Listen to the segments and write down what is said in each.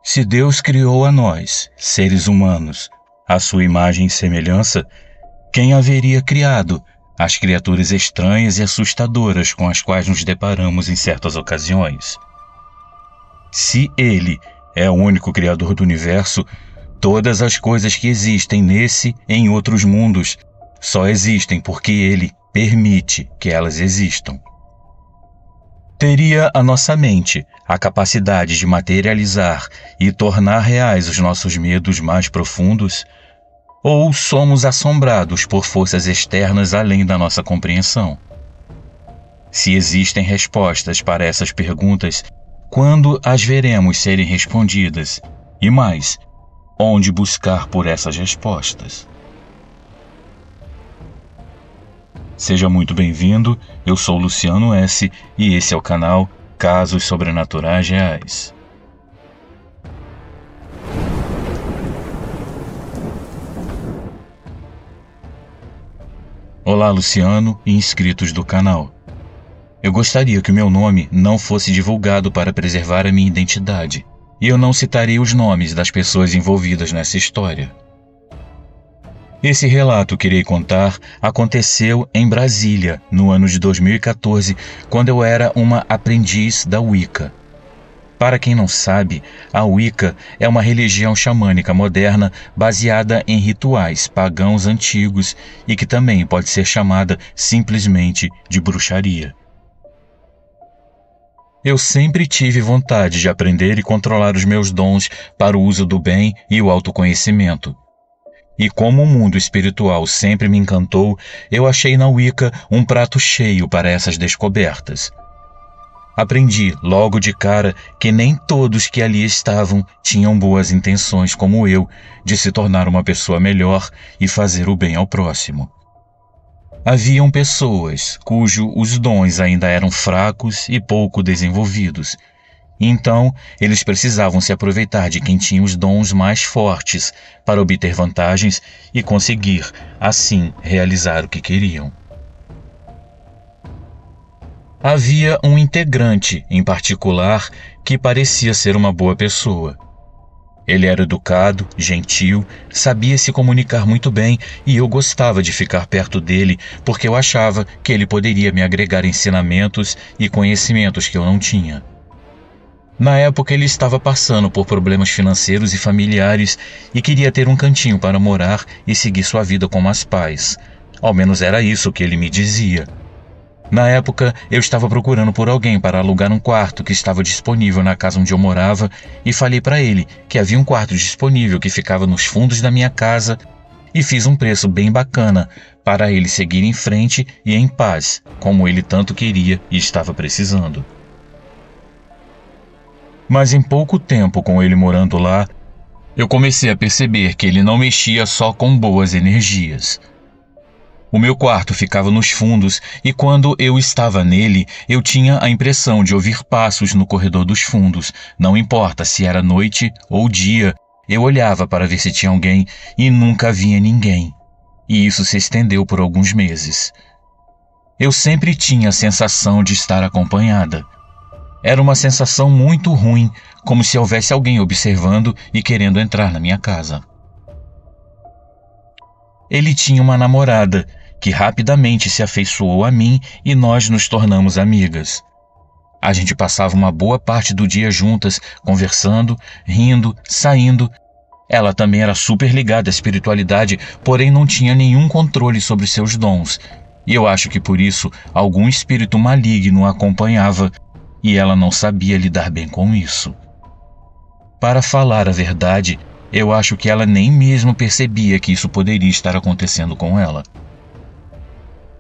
Se Deus criou a nós, seres humanos, à sua imagem e semelhança, quem haveria criado as criaturas estranhas e assustadoras com as quais nos deparamos em certas ocasiões? Se Ele é o único Criador do universo, todas as coisas que existem nesse e em outros mundos só existem porque Ele permite que elas existam. Teria a nossa mente a capacidade de materializar e tornar reais os nossos medos mais profundos? Ou somos assombrados por forças externas além da nossa compreensão? Se existem respostas para essas perguntas, quando as veremos serem respondidas? E mais, onde buscar por essas respostas? Seja muito bem-vindo, eu sou Luciano S. e esse é o canal Casos Sobrenaturais Reais. Olá, Luciano e inscritos do canal. Eu gostaria que o meu nome não fosse divulgado para preservar a minha identidade, e eu não citarei os nomes das pessoas envolvidas nessa história. Esse relato que irei contar aconteceu em Brasília, no ano de 2014, quando eu era uma aprendiz da Wicca. Para quem não sabe, a Wicca é uma religião xamânica moderna baseada em rituais pagãos antigos e que também pode ser chamada simplesmente de bruxaria. Eu sempre tive vontade de aprender e controlar os meus dons para o uso do bem e o autoconhecimento. E como o mundo espiritual sempre me encantou, eu achei na Wicca um prato cheio para essas descobertas. Aprendi logo de cara que nem todos que ali estavam tinham boas intenções como eu, de se tornar uma pessoa melhor e fazer o bem ao próximo. Haviam pessoas cujos dons ainda eram fracos e pouco desenvolvidos. Então, eles precisavam se aproveitar de quem tinha os dons mais fortes para obter vantagens e conseguir, assim, realizar o que queriam. Havia um integrante, em particular, que parecia ser uma boa pessoa. Ele era educado, gentil, sabia se comunicar muito bem e eu gostava de ficar perto dele porque eu achava que ele poderia me agregar ensinamentos e conhecimentos que eu não tinha. Na época ele estava passando por problemas financeiros e familiares e queria ter um cantinho para morar e seguir sua vida como as pais. Ao menos era isso que ele me dizia. Na época eu estava procurando por alguém para alugar um quarto que estava disponível na casa onde eu morava e falei para ele que havia um quarto disponível que ficava nos fundos da minha casa e fiz um preço bem bacana para ele seguir em frente e em paz, como ele tanto queria e estava precisando. Mas em pouco tempo com ele morando lá, eu comecei a perceber que ele não mexia só com boas energias. O meu quarto ficava nos fundos e quando eu estava nele, eu tinha a impressão de ouvir passos no corredor dos fundos. Não importa se era noite ou dia, eu olhava para ver se tinha alguém e nunca via ninguém. E isso se estendeu por alguns meses. Eu sempre tinha a sensação de estar acompanhada. Era uma sensação muito ruim, como se houvesse alguém observando e querendo entrar na minha casa. Ele tinha uma namorada, que rapidamente se afeiçoou a mim e nós nos tornamos amigas. A gente passava uma boa parte do dia juntas, conversando, rindo, saindo. Ela também era super ligada à espiritualidade, porém não tinha nenhum controle sobre seus dons. E eu acho que por isso algum espírito maligno a acompanhava e ela não sabia lidar bem com isso. Para falar a verdade, eu acho que ela nem mesmo percebia que isso poderia estar acontecendo com ela.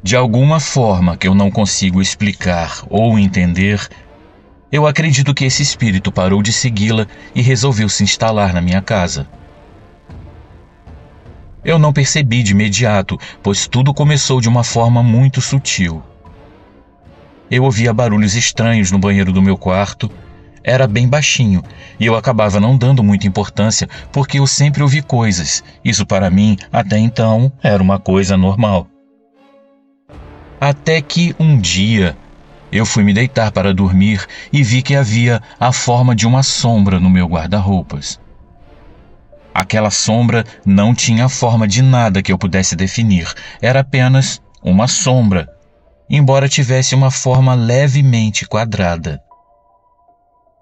De alguma forma que eu não consigo explicar ou entender, eu acredito que esse espírito parou de segui-la e resolveu se instalar na minha casa. Eu não percebi de imediato, pois tudo começou de uma forma muito sutil. Eu ouvia barulhos estranhos no banheiro do meu quarto. Era bem baixinho e eu acabava não dando muita importância porque eu sempre ouvi coisas. Isso para mim, até então, era uma coisa normal. Até que um dia, Eu fui me deitar para dormir e vi que havia a forma de uma sombra no meu guarda-roupas. Aquela sombra não tinha a forma de nada que eu pudesse definir, era apenas uma sombra, embora tivesse uma forma levemente quadrada.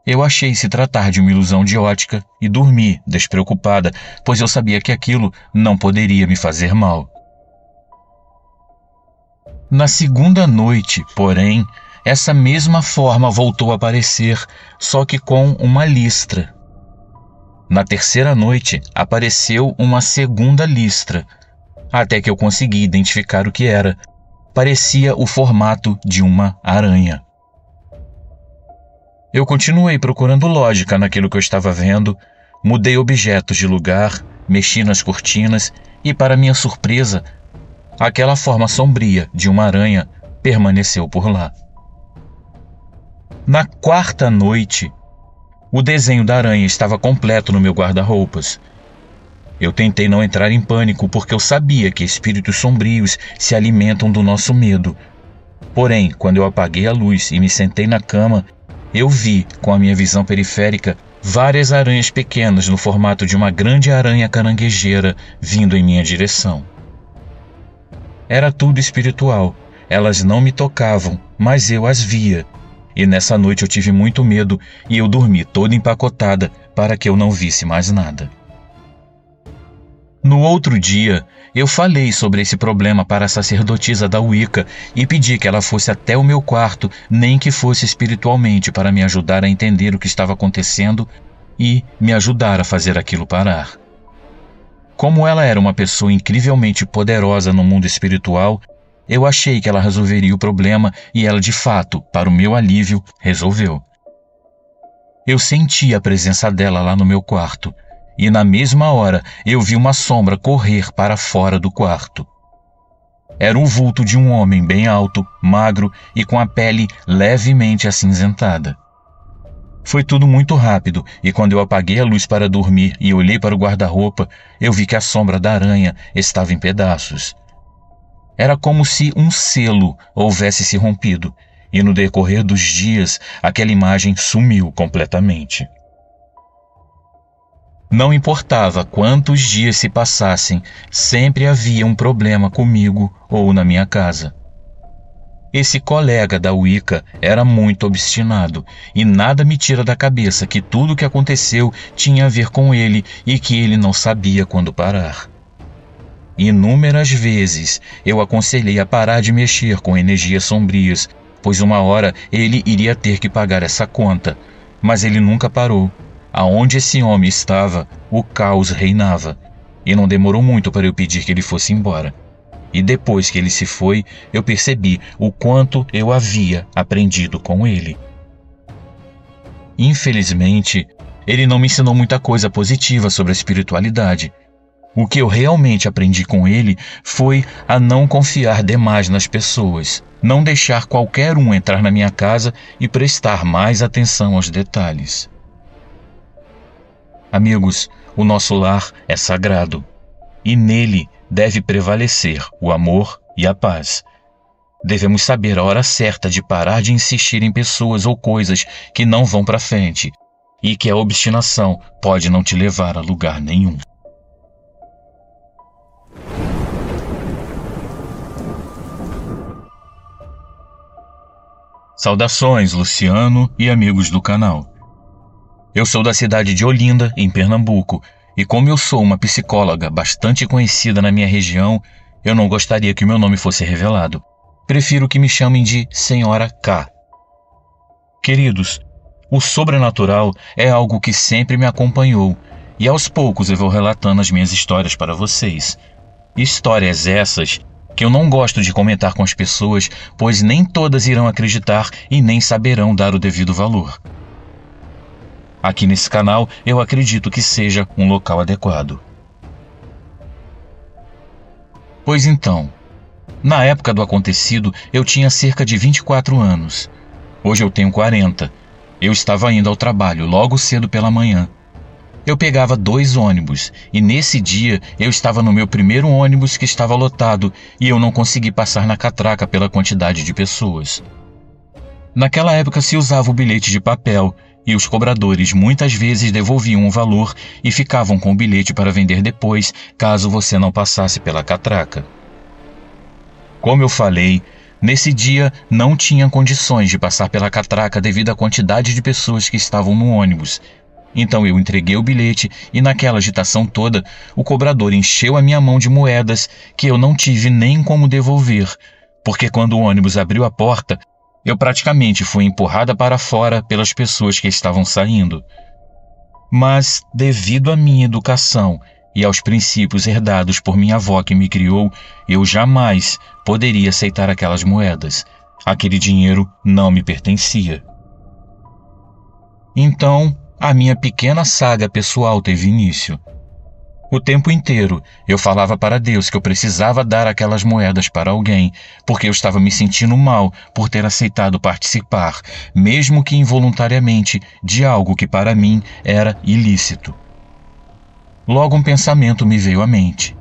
Eu achei se tratar de uma ilusão de ótica e dormi, despreocupada, pois eu sabia que aquilo não poderia me fazer mal. Na segunda noite, porém, essa mesma forma voltou a aparecer, só que com uma listra. Na terceira noite, apareceu uma segunda listra, até que eu consegui identificar o que era. Parecia o formato de uma aranha. Eu continuei procurando lógica naquilo que eu estava vendo, mudei objetos de lugar, mexi nas cortinas e, para minha surpresa, aquela forma sombria de uma aranha permaneceu por lá. Na quarta noite, o desenho da aranha estava completo no meu guarda-roupas. Eu tentei não entrar em pânico porque eu sabia que espíritos sombrios se alimentam do nosso medo. Porém, quando eu apaguei a luz e me sentei na cama, eu vi, com a minha visão periférica, várias aranhas pequenas no formato de uma grande aranha caranguejeira vindo em minha direção. Era tudo espiritual. Elas não me tocavam, mas eu as via. E nessa noite eu tive muito medo e eu dormi toda empacotada para que eu não visse mais nada. No outro dia, eu falei sobre esse problema para a sacerdotisa da Wicca e pedi que ela fosse até o meu quarto, nem que fosse espiritualmente, para me ajudar a entender o que estava acontecendo e me ajudar a fazer aquilo parar. Como ela era uma pessoa incrivelmente poderosa no mundo espiritual, eu achei que ela resolveria o problema e ela, de fato, para o meu alívio, resolveu. Eu senti a presença dela lá no meu quarto. E na mesma hora eu vi uma sombra correr para fora do quarto. Era o vulto de um homem bem alto, magro e com a pele levemente acinzentada. Foi tudo muito rápido e quando eu apaguei a luz para dormir e olhei para o guarda-roupa, eu vi que a sombra da aranha estava em pedaços. Era como se um selo houvesse se rompido e no decorrer dos dias aquela imagem sumiu completamente. Não importava quantos dias se passassem, sempre havia um problema comigo ou na minha casa. Esse colega da Wicca era muito obstinado e nada me tira da cabeça que tudo o que aconteceu tinha a ver com ele e que ele não sabia quando parar. Inúmeras vezes eu aconselhei a parar de mexer com energias sombrias, pois uma hora ele iria ter que pagar essa conta, mas ele nunca parou. Aonde esse homem estava, o caos reinava, e não demorou muito para eu pedir que ele fosse embora. E depois que ele se foi, eu percebi o quanto eu havia aprendido com ele. Infelizmente, ele não me ensinou muita coisa positiva sobre a espiritualidade. O que eu realmente aprendi com ele foi a não confiar demais nas pessoas, não deixar qualquer um entrar na minha casa e prestar mais atenção aos detalhes. Amigos, o nosso lar é sagrado e nele deve prevalecer o amor e a paz. Devemos saber a hora certa de parar de insistir em pessoas ou coisas que não vão para frente e que a obstinação pode não te levar a lugar nenhum. Saudações, Luciano e amigos do canal. Eu sou da cidade de Olinda, em Pernambuco, e como eu sou uma psicóloga bastante conhecida na minha região, eu não gostaria que o meu nome fosse revelado. Prefiro que me chamem de Senhora K. Queridos, o sobrenatural é algo que sempre me acompanhou, e aos poucos eu vou relatando as minhas histórias para vocês. Histórias essas que eu não gosto de comentar com as pessoas, pois nem todas irão acreditar e nem saberão dar o devido valor. Aqui nesse canal, eu acredito que seja um local adequado. Pois então, na época do acontecido, eu tinha cerca de 24 anos. Hoje eu tenho 40. Eu estava indo ao trabalho logo cedo pela manhã. Eu pegava 2 ônibus e nesse dia eu estava no meu primeiro ônibus que estava lotado e eu não consegui passar na catraca pela quantidade de pessoas. Naquela época se usava o bilhete de papel e os cobradores muitas vezes devolviam o valor e ficavam com o bilhete para vender depois, caso você não passasse pela catraca. Como eu falei, nesse dia não tinha condições de passar pela catraca devido à quantidade de pessoas que estavam no ônibus. Então eu entreguei o bilhete e naquela agitação toda, o cobrador encheu a minha mão de moedas que eu não tive nem como devolver, porque quando o ônibus abriu a porta, eu praticamente fui empurrada para fora pelas pessoas que estavam saindo. Mas, devido à minha educação e aos princípios herdados por minha avó que me criou, eu jamais poderia aceitar aquelas moedas. Aquele dinheiro não me pertencia. Então, a minha pequena saga pessoal teve início. O tempo inteiro eu falava para Deus que eu precisava dar aquelas moedas para alguém, porque eu estava me sentindo mal por ter aceitado participar, mesmo que involuntariamente, de algo que para mim era ilícito. Logo um pensamento me veio à mente.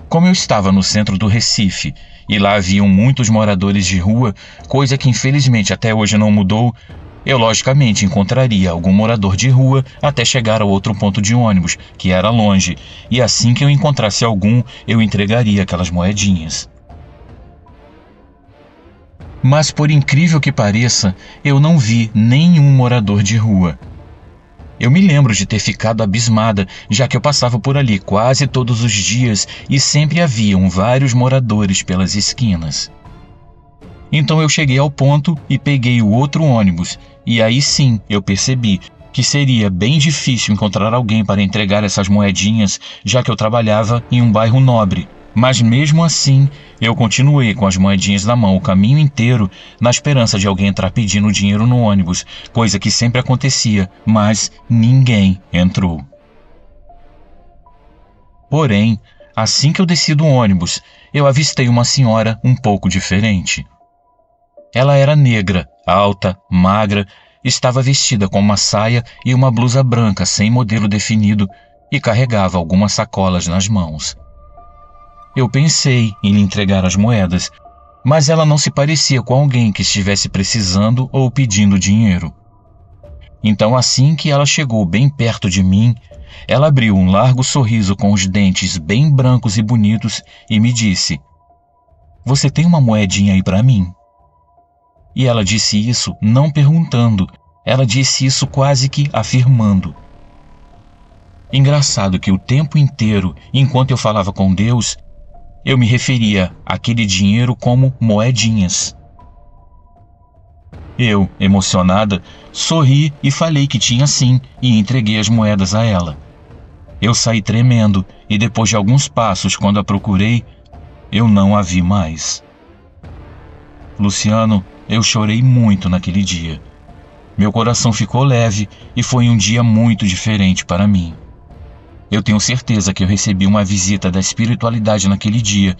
Como eu estava no centro do Recife e lá haviam muitos moradores de rua, coisa que infelizmente até hoje não mudou, eu logicamente encontraria algum morador de rua até chegar ao outro ponto de ônibus, que era longe, e assim que eu encontrasse algum, eu entregaria aquelas moedinhas. Mas por incrível que pareça, eu não vi nenhum morador de rua. Eu me lembro de ter ficado abismada, já que eu passava por ali quase todos os dias e sempre haviam vários moradores pelas esquinas. Então eu cheguei ao ponto e peguei o outro ônibus, e aí sim eu percebi que seria bem difícil encontrar alguém para entregar essas moedinhas, já que eu trabalhava em um bairro nobre. Mas mesmo assim, eu continuei com as moedinhas na mão o caminho inteiro, na esperança de alguém entrar pedindo dinheiro no ônibus, coisa que sempre acontecia, mas ninguém entrou. Porém, assim que eu desci do ônibus, eu avistei uma senhora um pouco diferente. Ela era negra, alta, magra, estava vestida com uma saia e uma blusa branca sem modelo definido e carregava algumas sacolas nas mãos. Eu pensei em lhe entregar as moedas, mas ela não se parecia com alguém que estivesse precisando ou pedindo dinheiro. Então, assim que ela chegou bem perto de mim, ela abriu um largo sorriso com os dentes bem brancos e bonitos e me disse: "Você tem uma moedinha aí para mim?" E ela disse isso não perguntando, ela disse isso quase que afirmando. Engraçado que o tempo inteiro, enquanto eu falava com Deus, eu me referia àquele dinheiro como moedinhas. Eu, emocionada, sorri e falei que tinha sim e entreguei as moedas a ela. Eu saí tremendo e depois de alguns passos, quando a procurei, eu não a vi mais. Luciano, eu chorei muito naquele dia. Meu coração ficou leve e foi um dia muito diferente para mim. Eu tenho certeza que eu recebi uma visita da espiritualidade naquele dia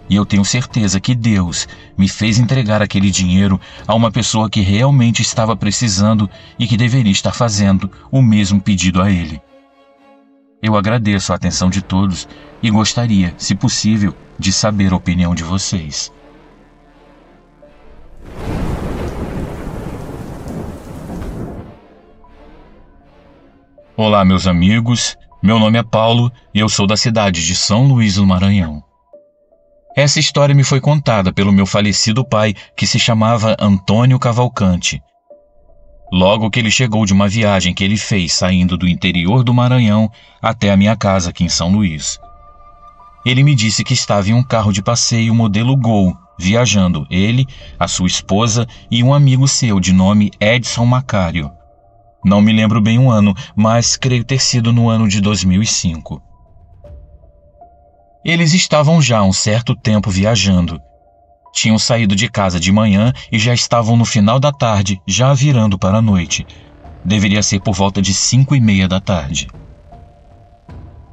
e eu tenho certeza que Deus me fez entregar aquele dinheiro a uma pessoa que realmente estava precisando e que deveria estar fazendo o mesmo pedido a Ele. Eu agradeço a atenção de todos e gostaria, se possível, de saber a opinião de vocês. Olá, meus amigos. Meu nome é Paulo e eu sou da cidade de São Luís do Maranhão. Essa história me foi contada pelo meu falecido pai, que se chamava Antônio Cavalcante. Logo que ele chegou de uma viagem que ele fez saindo do interior do Maranhão até a minha casa aqui em São Luís. Ele me disse que estava em um carro de passeio modelo Gol, viajando ele, a sua esposa e um amigo seu de nome Edson Macário. Não me lembro bem o ano, mas creio ter sido no ano de 2005. Eles estavam já há um certo tempo viajando. Tinham saído de casa de manhã e já estavam no final da tarde, já virando para a noite. Deveria ser por volta de 5:30 da tarde.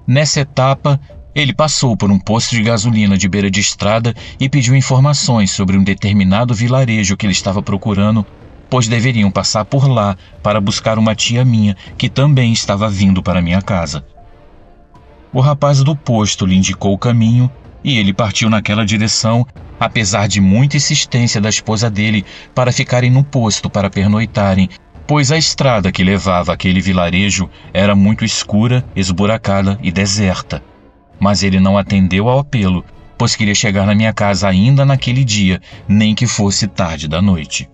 Nessa etapa, ele passou por um posto de gasolina de beira de estrada e pediu informações sobre um determinado vilarejo que ele estava procurando, pois deveriam passar por lá para buscar uma tia minha que também estava vindo para minha casa. O rapaz do posto lhe indicou o caminho e ele partiu naquela direção apesar de muita insistência da esposa dele para ficarem no posto para pernoitarem, pois a estrada que levava àquele vilarejo era muito escura, esburacada e deserta. Mas ele não atendeu ao apelo, pois queria chegar na minha casa ainda naquele dia, nem que fosse tarde da noite.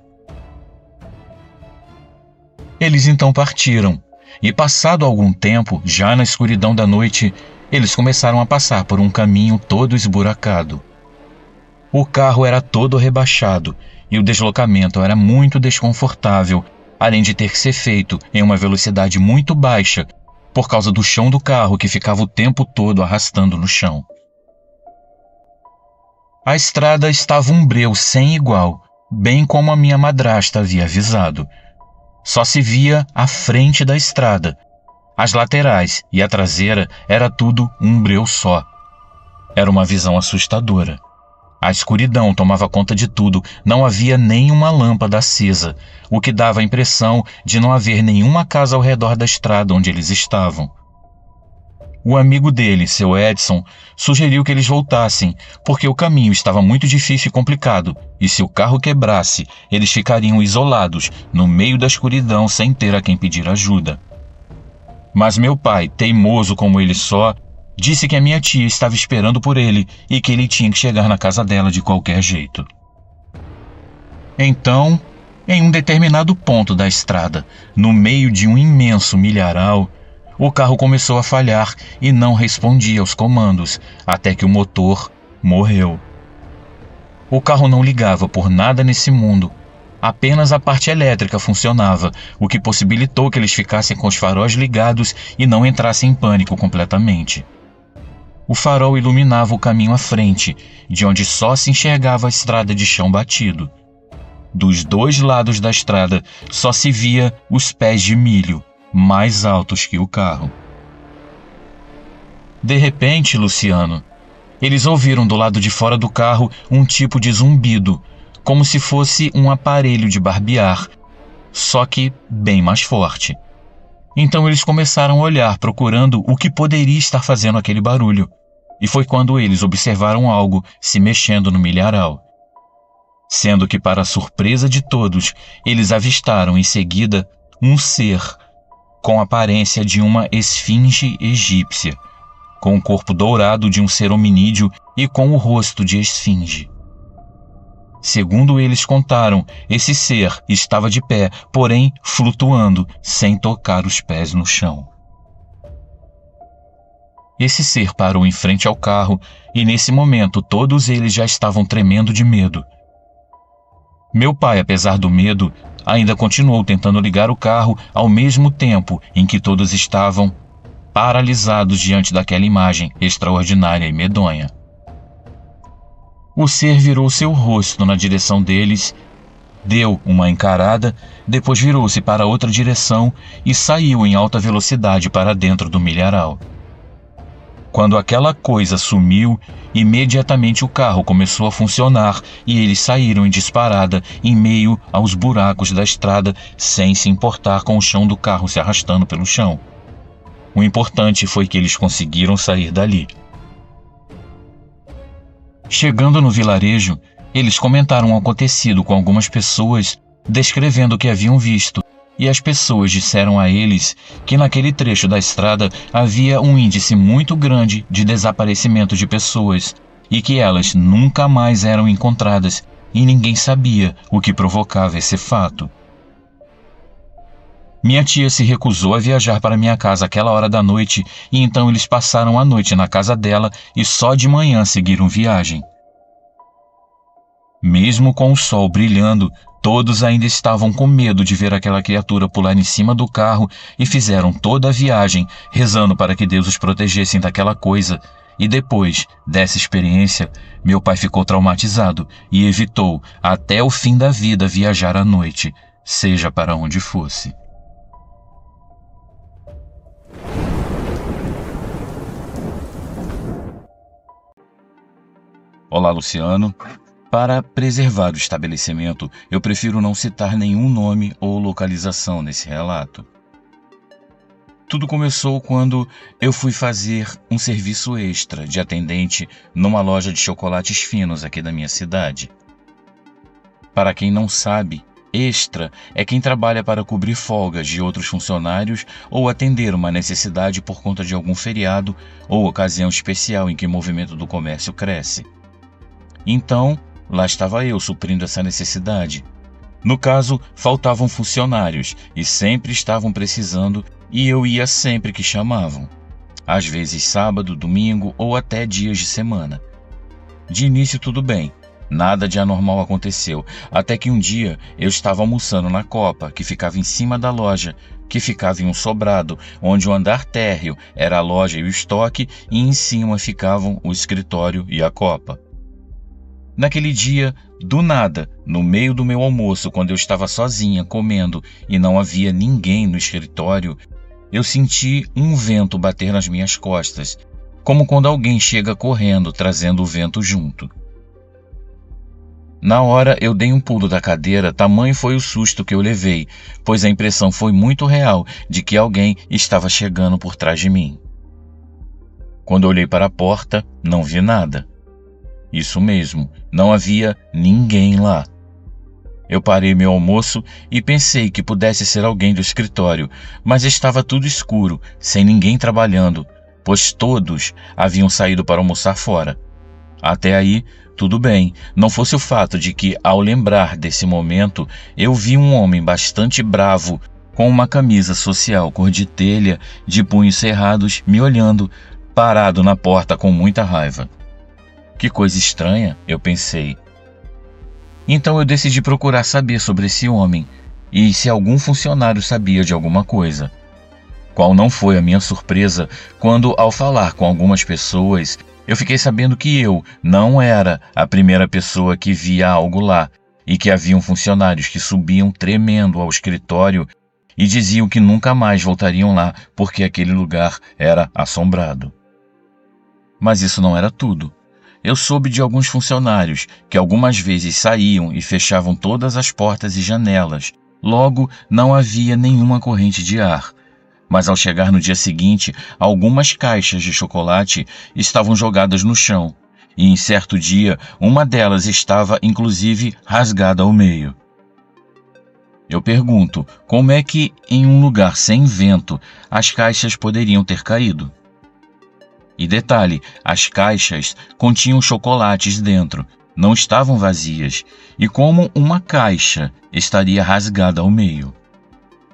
Eles então partiram, e passado algum tempo, já na escuridão da noite, eles começaram a passar por um caminho todo esburacado. O carro era todo rebaixado, e o deslocamento era muito desconfortável, além de ter que ser feito em uma velocidade muito baixa, por causa do chão do carro que ficava o tempo todo arrastando no chão. A estrada estava um breu sem igual, bem como a minha madrasta havia avisado. Só se via a frente da estrada. As laterais e a traseira era tudo um breu só. Era uma visão assustadora. A escuridão tomava conta de tudo, não havia nenhuma lâmpada acesa, o que dava a impressão de não haver nenhuma casa ao redor da estrada onde eles estavam. O amigo dele, seu Edson, sugeriu que eles voltassem, porque o caminho estava muito difícil e complicado, e se o carro quebrasse, eles ficariam isolados, no meio da escuridão, sem ter a quem pedir ajuda. Mas meu pai, teimoso como ele só, disse que a minha tia estava esperando por ele e que ele tinha que chegar na casa dela de qualquer jeito. Então, em um determinado ponto da estrada, no meio de um imenso milharal, o carro começou a falhar e não respondia aos comandos, até que o motor morreu. O carro não ligava por nada nesse mundo. Apenas a parte elétrica funcionava, o que possibilitou que eles ficassem com os faróis ligados e não entrassem em pânico completamente. O farol iluminava o caminho à frente, de onde só se enxergava a estrada de chão batido. Dos dois lados da estrada só se via os pés de milho, mais altos que o carro. De repente, Luciano, eles ouviram do lado de fora do carro um tipo de zumbido, como se fosse um aparelho de barbear, só que bem mais forte. Então eles começaram a olhar, procurando o que poderia estar fazendo aquele barulho. E foi quando eles observaram algo se mexendo no milharal. Sendo que, para a surpresa de todos, eles avistaram em seguida um ser com a aparência de uma esfinge egípcia, com o corpo dourado de um ser hominídeo e com o rosto de esfinge. Segundo eles contaram, esse ser estava de pé, porém flutuando, sem tocar os pés no chão. Esse ser parou em frente ao carro e, nesse momento, todos eles já estavam tremendo de medo. Meu pai, apesar do medo, ainda continuou tentando ligar o carro ao mesmo tempo em que todos estavam paralisados diante daquela imagem extraordinária e medonha. O ser virou seu rosto na direção deles, deu uma encarada, depois virou-se para outra direção e saiu em alta velocidade para dentro do milharal. Quando aquela coisa sumiu, imediatamente o carro começou a funcionar e eles saíram em disparada em meio aos buracos da estrada, sem se importar com o chão do carro se arrastando pelo chão. O importante foi que eles conseguiram sair dali. Chegando no vilarejo, eles comentaram o acontecido com algumas pessoas, descrevendo o que haviam visto, e as pessoas disseram a eles que naquele trecho da estrada havia um índice muito grande de desaparecimento de pessoas e que elas nunca mais eram encontradas e ninguém sabia o que provocava esse fato. Minha tia se recusou a viajar para minha casa àquela hora da noite e então eles passaram a noite na casa dela e só de manhã seguiram viagem. Mesmo com o sol brilhando, todos ainda estavam com medo de ver aquela criatura pular em cima do carro e fizeram toda a viagem rezando para que Deus os protegesse daquela coisa. E depois dessa experiência, meu pai ficou traumatizado e evitou, até o fim da vida, viajar à noite, seja para onde fosse. Olá, Luciano. Para preservar o estabelecimento, eu prefiro não citar nenhum nome ou localização nesse relato. Tudo começou quando eu fui fazer um serviço extra de atendente numa loja de chocolates finos aqui da minha cidade. Para quem não sabe, extra é quem trabalha para cobrir folgas de outros funcionários ou atender uma necessidade por conta de algum feriado ou ocasião especial em que o movimento do comércio cresce. Então, lá estava eu suprindo essa necessidade. No caso, faltavam funcionários e sempre estavam precisando e eu ia sempre que chamavam. Às vezes sábado, domingo ou até dias de semana. De início tudo bem, nada de anormal aconteceu, até que um dia eu estava almoçando na copa, que ficava em cima da loja, que ficava em um sobrado, onde o andar térreo era a loja e o estoque e em cima ficavam o escritório e a copa. Naquele dia, do nada, no meio do meu almoço, quando eu estava sozinha comendo e não havia ninguém no escritório, eu senti um vento bater nas minhas costas, como quando alguém chega correndo trazendo o vento junto. Na hora eu dei um pulo da cadeira, tamanho foi o susto que eu levei, pois a impressão foi muito real de que alguém estava chegando por trás de mim. Quando eu olhei para a porta, não vi nada. Isso mesmo, não havia ninguém lá. Eu parei meu almoço e pensei que pudesse ser alguém do escritório, mas estava tudo escuro, sem ninguém trabalhando, pois todos haviam saído para almoçar fora. Até aí, tudo bem, não fosse o fato de que, ao lembrar desse momento, eu vi um homem bastante bravo, com uma camisa social cor de telha, de punhos cerrados, me olhando, parado na porta com muita raiva. Que coisa estranha, eu pensei. Então eu decidi procurar saber sobre esse homem e se algum funcionário sabia de alguma coisa. Qual não foi a minha surpresa quando, ao falar com algumas pessoas, eu fiquei sabendo que eu não era a primeira pessoa que via algo lá e que haviam funcionários que subiam tremendo ao escritório e diziam que nunca mais voltariam lá porque aquele lugar era assombrado. Mas isso não era tudo. Eu soube de alguns funcionários que algumas vezes saíam e fechavam todas as portas e janelas. Logo, não havia nenhuma corrente de ar. Mas ao chegar no dia seguinte, algumas caixas de chocolate estavam jogadas no chão. E em certo dia, uma delas estava inclusive rasgada ao meio. Eu pergunto, como é que em um lugar sem vento as caixas poderiam ter caído? E detalhe, as caixas continham chocolates dentro, não estavam vazias, e como uma caixa estaria rasgada ao meio.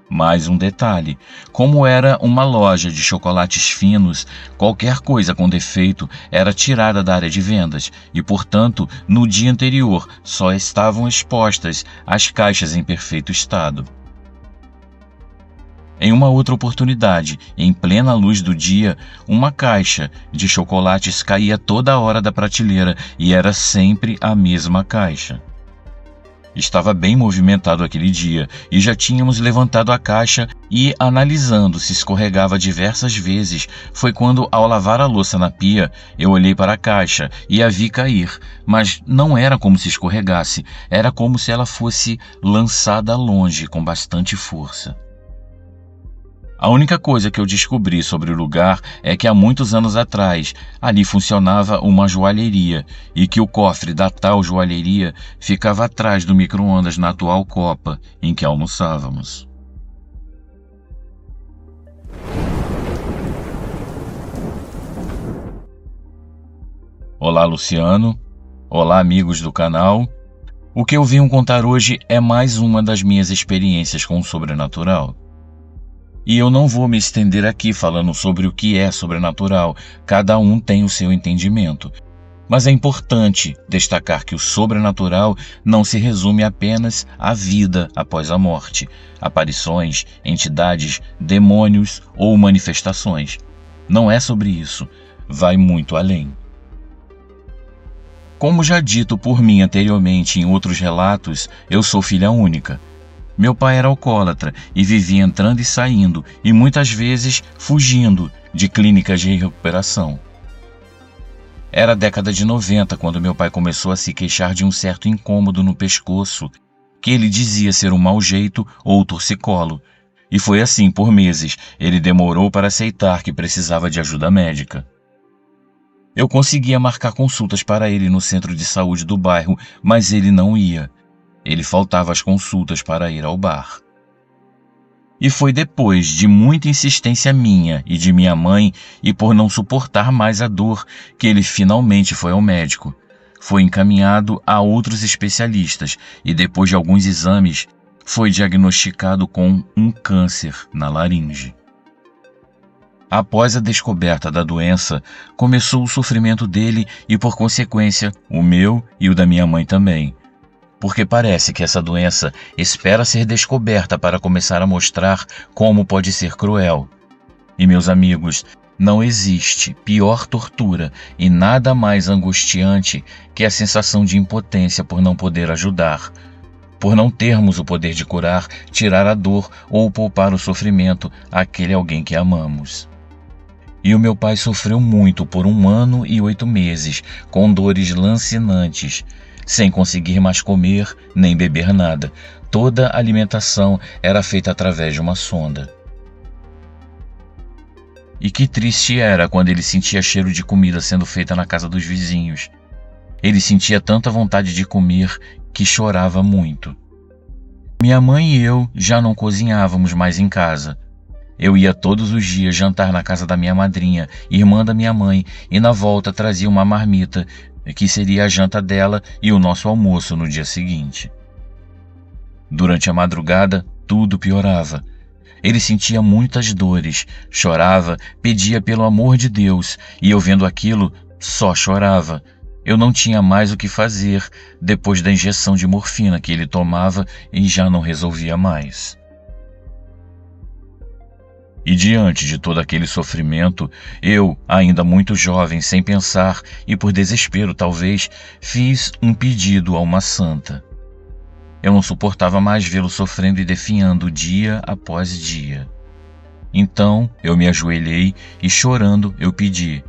Mais um detalhe, como era uma loja de chocolates finos, qualquer coisa com defeito era tirada da área de vendas e, portanto, no dia anterior só estavam expostas as caixas em perfeito estado. Em uma outra oportunidade, em plena luz do dia, uma caixa de chocolates caía toda hora da prateleira e era sempre a mesma caixa. Estava bem movimentado aquele dia e já tínhamos levantado a caixa e, analisando se escorregava diversas vezes, foi quando, ao lavar a louça na pia, eu olhei para a caixa e a vi cair, mas não era como se escorregasse, era como se ela fosse lançada longe com bastante força. A única coisa que eu descobri sobre o lugar é que há muitos anos atrás ali funcionava uma joalheria e que o cofre da tal joalheria ficava atrás do micro-ondas na atual copa em que almoçávamos. Olá, Luciano. Olá, amigos do canal. O que eu vim contar hoje é mais uma das minhas experiências com o sobrenatural. E eu não vou me estender aqui falando sobre o que é sobrenatural, cada um tem o seu entendimento. Mas é importante destacar que o sobrenatural não se resume apenas à vida após a morte, aparições, entidades, demônios ou manifestações. Não é sobre isso, vai muito além. Como já dito por mim anteriormente em outros relatos, eu sou filha única. Meu pai era alcoólatra e vivia entrando e saindo, e muitas vezes fugindo de clínicas de recuperação. Era a década de 90 quando meu pai começou a se queixar de um certo incômodo no pescoço, que ele dizia ser um mau jeito ou torcicolo, E foi assim por meses. Ele demorou para aceitar que precisava de ajuda médica. Eu conseguia marcar consultas para ele no centro de saúde do bairro, mas ele não ia. Ele faltava às consultas para ir ao bar. E foi depois de muita insistência minha e de minha mãe, e por não suportar mais a dor, que ele finalmente foi ao médico. Foi encaminhado a outros especialistas e, depois de alguns exames, foi diagnosticado com um câncer na laringe. Após a descoberta da doença, começou o sofrimento dele e, por consequência, o meu e o da minha mãe também. Porque parece que essa doença espera ser descoberta para começar a mostrar como pode ser cruel. E, meus amigos, não existe pior tortura e nada mais angustiante que a sensação de impotência por não poder ajudar, por não termos o poder de curar, tirar a dor ou poupar o sofrimento àquele alguém que amamos. E o meu pai sofreu muito por 1 ano e 8 meses, com dores lancinantes, sem conseguir mais comer nem beber nada. Toda a alimentação era feita através de uma sonda. E que triste era quando ele sentia cheiro de comida sendo feita na casa dos vizinhos. Ele sentia tanta vontade de comer que chorava muito. Minha mãe e eu já não cozinhávamos mais em casa. Eu ia todos os dias jantar na casa da minha madrinha, irmã da minha mãe, e na volta trazia uma marmita, que seria a janta dela e o nosso almoço no dia seguinte. Durante a madrugada, tudo piorava. Ele sentia muitas dores, chorava, pedia pelo amor de Deus, e eu vendo aquilo, só chorava. Eu não tinha mais o que fazer depois da injeção de morfina que ele tomava e já não resolvia mais. E diante de todo aquele sofrimento, eu, ainda muito jovem, sem pensar e por desespero talvez, fiz um pedido a uma santa. Eu não suportava mais vê-lo sofrendo e definhando dia após dia. Então eu me ajoelhei e, chorando, eu pedi: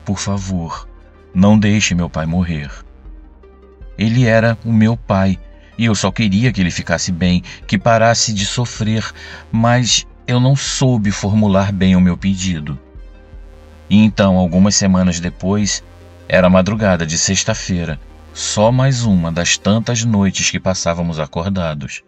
por favor, não deixe meu pai morrer. Ele era o meu pai e eu só queria que ele ficasse bem, que parasse de sofrer, mas eu não soube formular bem o meu pedido. E então, algumas semanas depois, era madrugada de sexta-feira, só mais uma das tantas noites que passávamos acordados.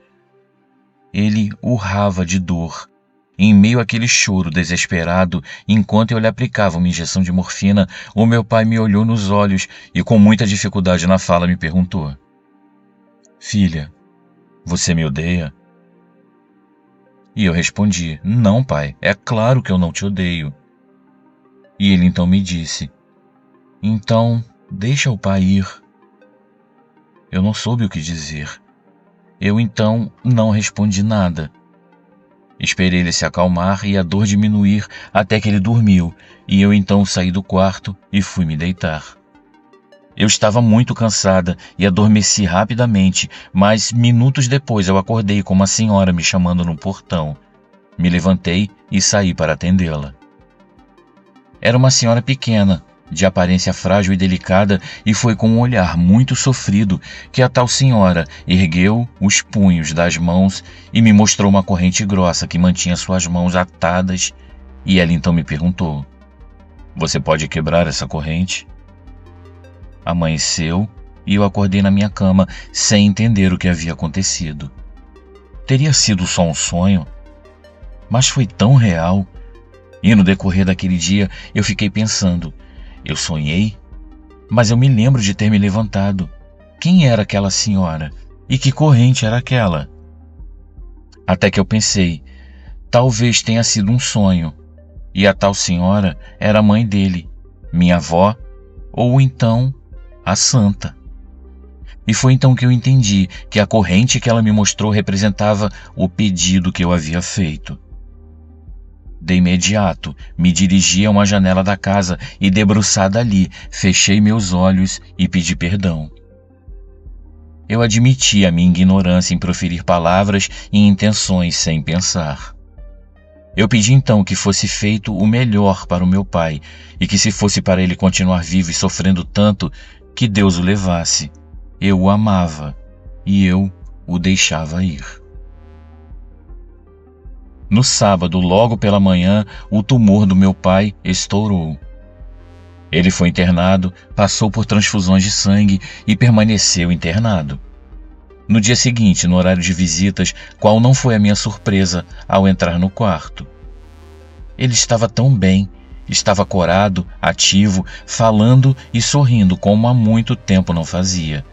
Ele urrava de dor. Em meio àquele choro desesperado, enquanto eu lhe aplicava uma injeção de morfina, o meu pai me olhou nos olhos e, com muita dificuldade na fala, me perguntou: filha, você me odeia? E eu respondi: não, pai, é claro que eu não te odeio. E ele então me disse: então, deixa o pai ir. Eu não soube o que dizer. Eu então não respondi nada. Esperei ele se acalmar e a dor diminuir até que ele dormiu, e eu então saí do quarto e fui me deitar. Eu estava muito cansada e adormeci rapidamente, mas minutos depois eu acordei com uma senhora me chamando no portão. Me levantei e saí para atendê-la. Era uma senhora pequena, de aparência frágil e delicada, e foi com um olhar muito sofrido que a tal senhora ergueu os punhos das mãos e me mostrou uma corrente grossa que mantinha suas mãos atadas, e ela então me perguntou: você pode quebrar essa corrente? Amanheceu e eu acordei na minha cama sem entender o que havia acontecido. Teria sido só um sonho? Mas foi tão real. E no decorrer daquele dia eu fiquei pensando: eu sonhei? Mas eu me lembro de ter me levantado. Quem era aquela senhora? E que corrente era aquela? Até que eu pensei: talvez tenha sido um sonho. E a tal senhora era a mãe dele, minha avó, ou então a santa. E foi então que eu entendi que a corrente que ela me mostrou representava o pedido que eu havia feito. De imediato, me dirigi a uma janela da casa e, debruçada ali, fechei meus olhos e pedi perdão. Eu admiti a minha ignorância em proferir palavras e intenções sem pensar. Eu pedi então que fosse feito o melhor para o meu pai e que, se fosse para ele continuar vivo e sofrendo tanto, que Deus o levasse. Eu o amava e eu o deixava ir. No sábado, logo pela manhã, o tumor do meu pai estourou. Ele foi internado, passou por transfusões de sangue e permaneceu internado. No dia seguinte, no horário de visitas, qual não foi a minha surpresa ao entrar no quarto? Ele estava tão bem, estava corado, ativo, falando e sorrindo como há muito tempo não fazia.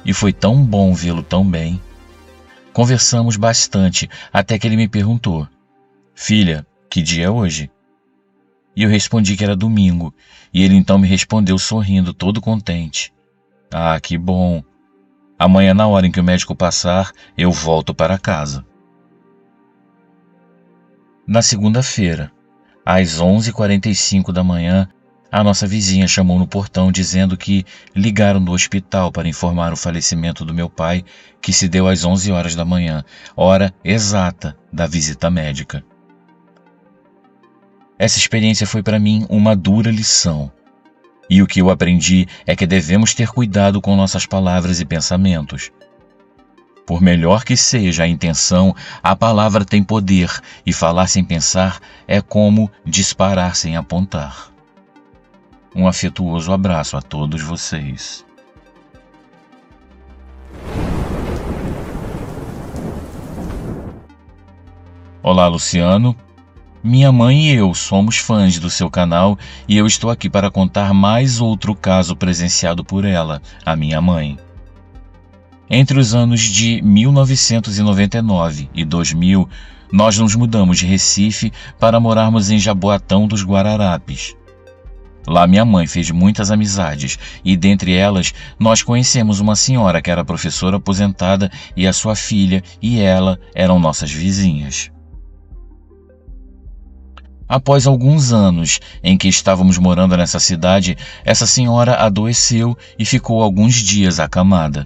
E foi tão bom vê-lo tão bem. Conversamos bastante até que ele me perguntou: "Filha, que dia é hoje?" E eu respondi que era domingo, e ele então me respondeu sorrindo, todo contente: "Ah, que bom! Amanhã, na hora em que o médico passar, eu volto para casa." Na segunda-feira, às 11h45 da manhã, a nossa vizinha chamou no portão dizendo que ligaram do hospital para informar o falecimento do meu pai, que se deu às 11 horas da manhã, hora exata da visita médica. Essa experiência foi para mim uma dura lição. E o que eu aprendi é que devemos ter cuidado com nossas palavras e pensamentos. Por melhor que seja a intenção, a palavra tem poder, e falar sem pensar é como disparar sem apontar. Um afetuoso abraço a todos vocês. Olá, Luciano. Minha mãe e eu somos fãs do seu canal e eu estou aqui para contar mais outro caso presenciado por ela, a minha mãe. Entre os anos de 1999 e 2000, nós nos mudamos de Recife para morarmos em Jaboatão dos Guararapes. Lá minha mãe fez muitas amizades e, dentre elas, nós conhecemos uma senhora que era professora aposentada e a sua filha e ela eram nossas vizinhas. Após alguns anos em que estávamos morando nessa cidade, essa senhora adoeceu e ficou alguns dias acamada.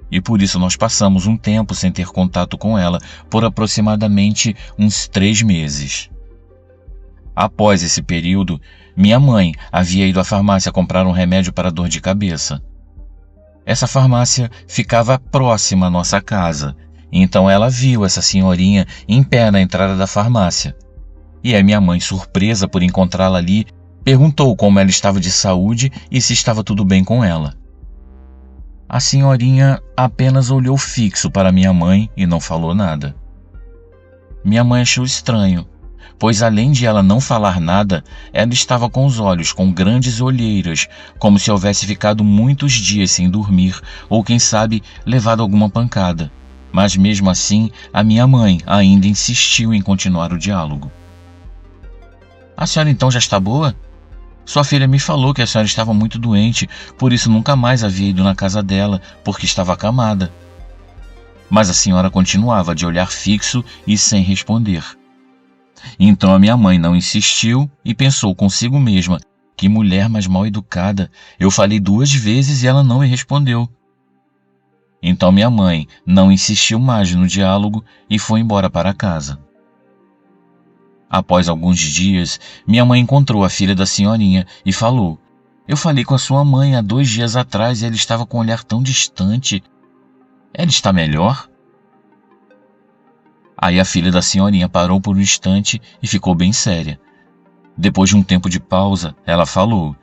E por isso nós passamos um tempo sem ter contato com ela, por aproximadamente uns 3 meses. Após esse período, minha mãe havia ido à farmácia comprar um remédio para dor de cabeça. Essa farmácia ficava próxima à nossa casa, então ela viu essa senhorinha em pé na entrada da farmácia. E a minha mãe, surpresa por encontrá-la ali, perguntou como ela estava de saúde e se estava tudo bem com ela. A senhorinha apenas olhou fixo para minha mãe e não falou nada. Minha mãe achou estranho, pois além de ela não falar nada, ela estava com os olhos com grandes olheiras, como se houvesse ficado muitos dias sem dormir ou, quem sabe, levado alguma pancada. Mas mesmo assim, a minha mãe ainda insistiu em continuar o diálogo. "A senhora então já está boa? Sua filha me falou que a senhora estava muito doente, por isso nunca mais havia ido na casa dela, porque estava acamada." Mas a senhora continuava de olhar fixo e sem responder. Então a minha mãe não insistiu e pensou consigo mesma: "Que mulher mais mal educada, eu falei 2 vezes e ela não me respondeu." Então minha mãe não insistiu mais no diálogo e foi embora para casa. Após alguns dias, minha mãe encontrou a filha da senhorinha e falou: "Eu falei com a sua mãe há 2 dias atrás e ela estava com um olhar tão distante. Ela está melhor?" Aí a filha da senhorinha parou por um instante e ficou bem séria. Depois de um tempo de pausa, ela falou: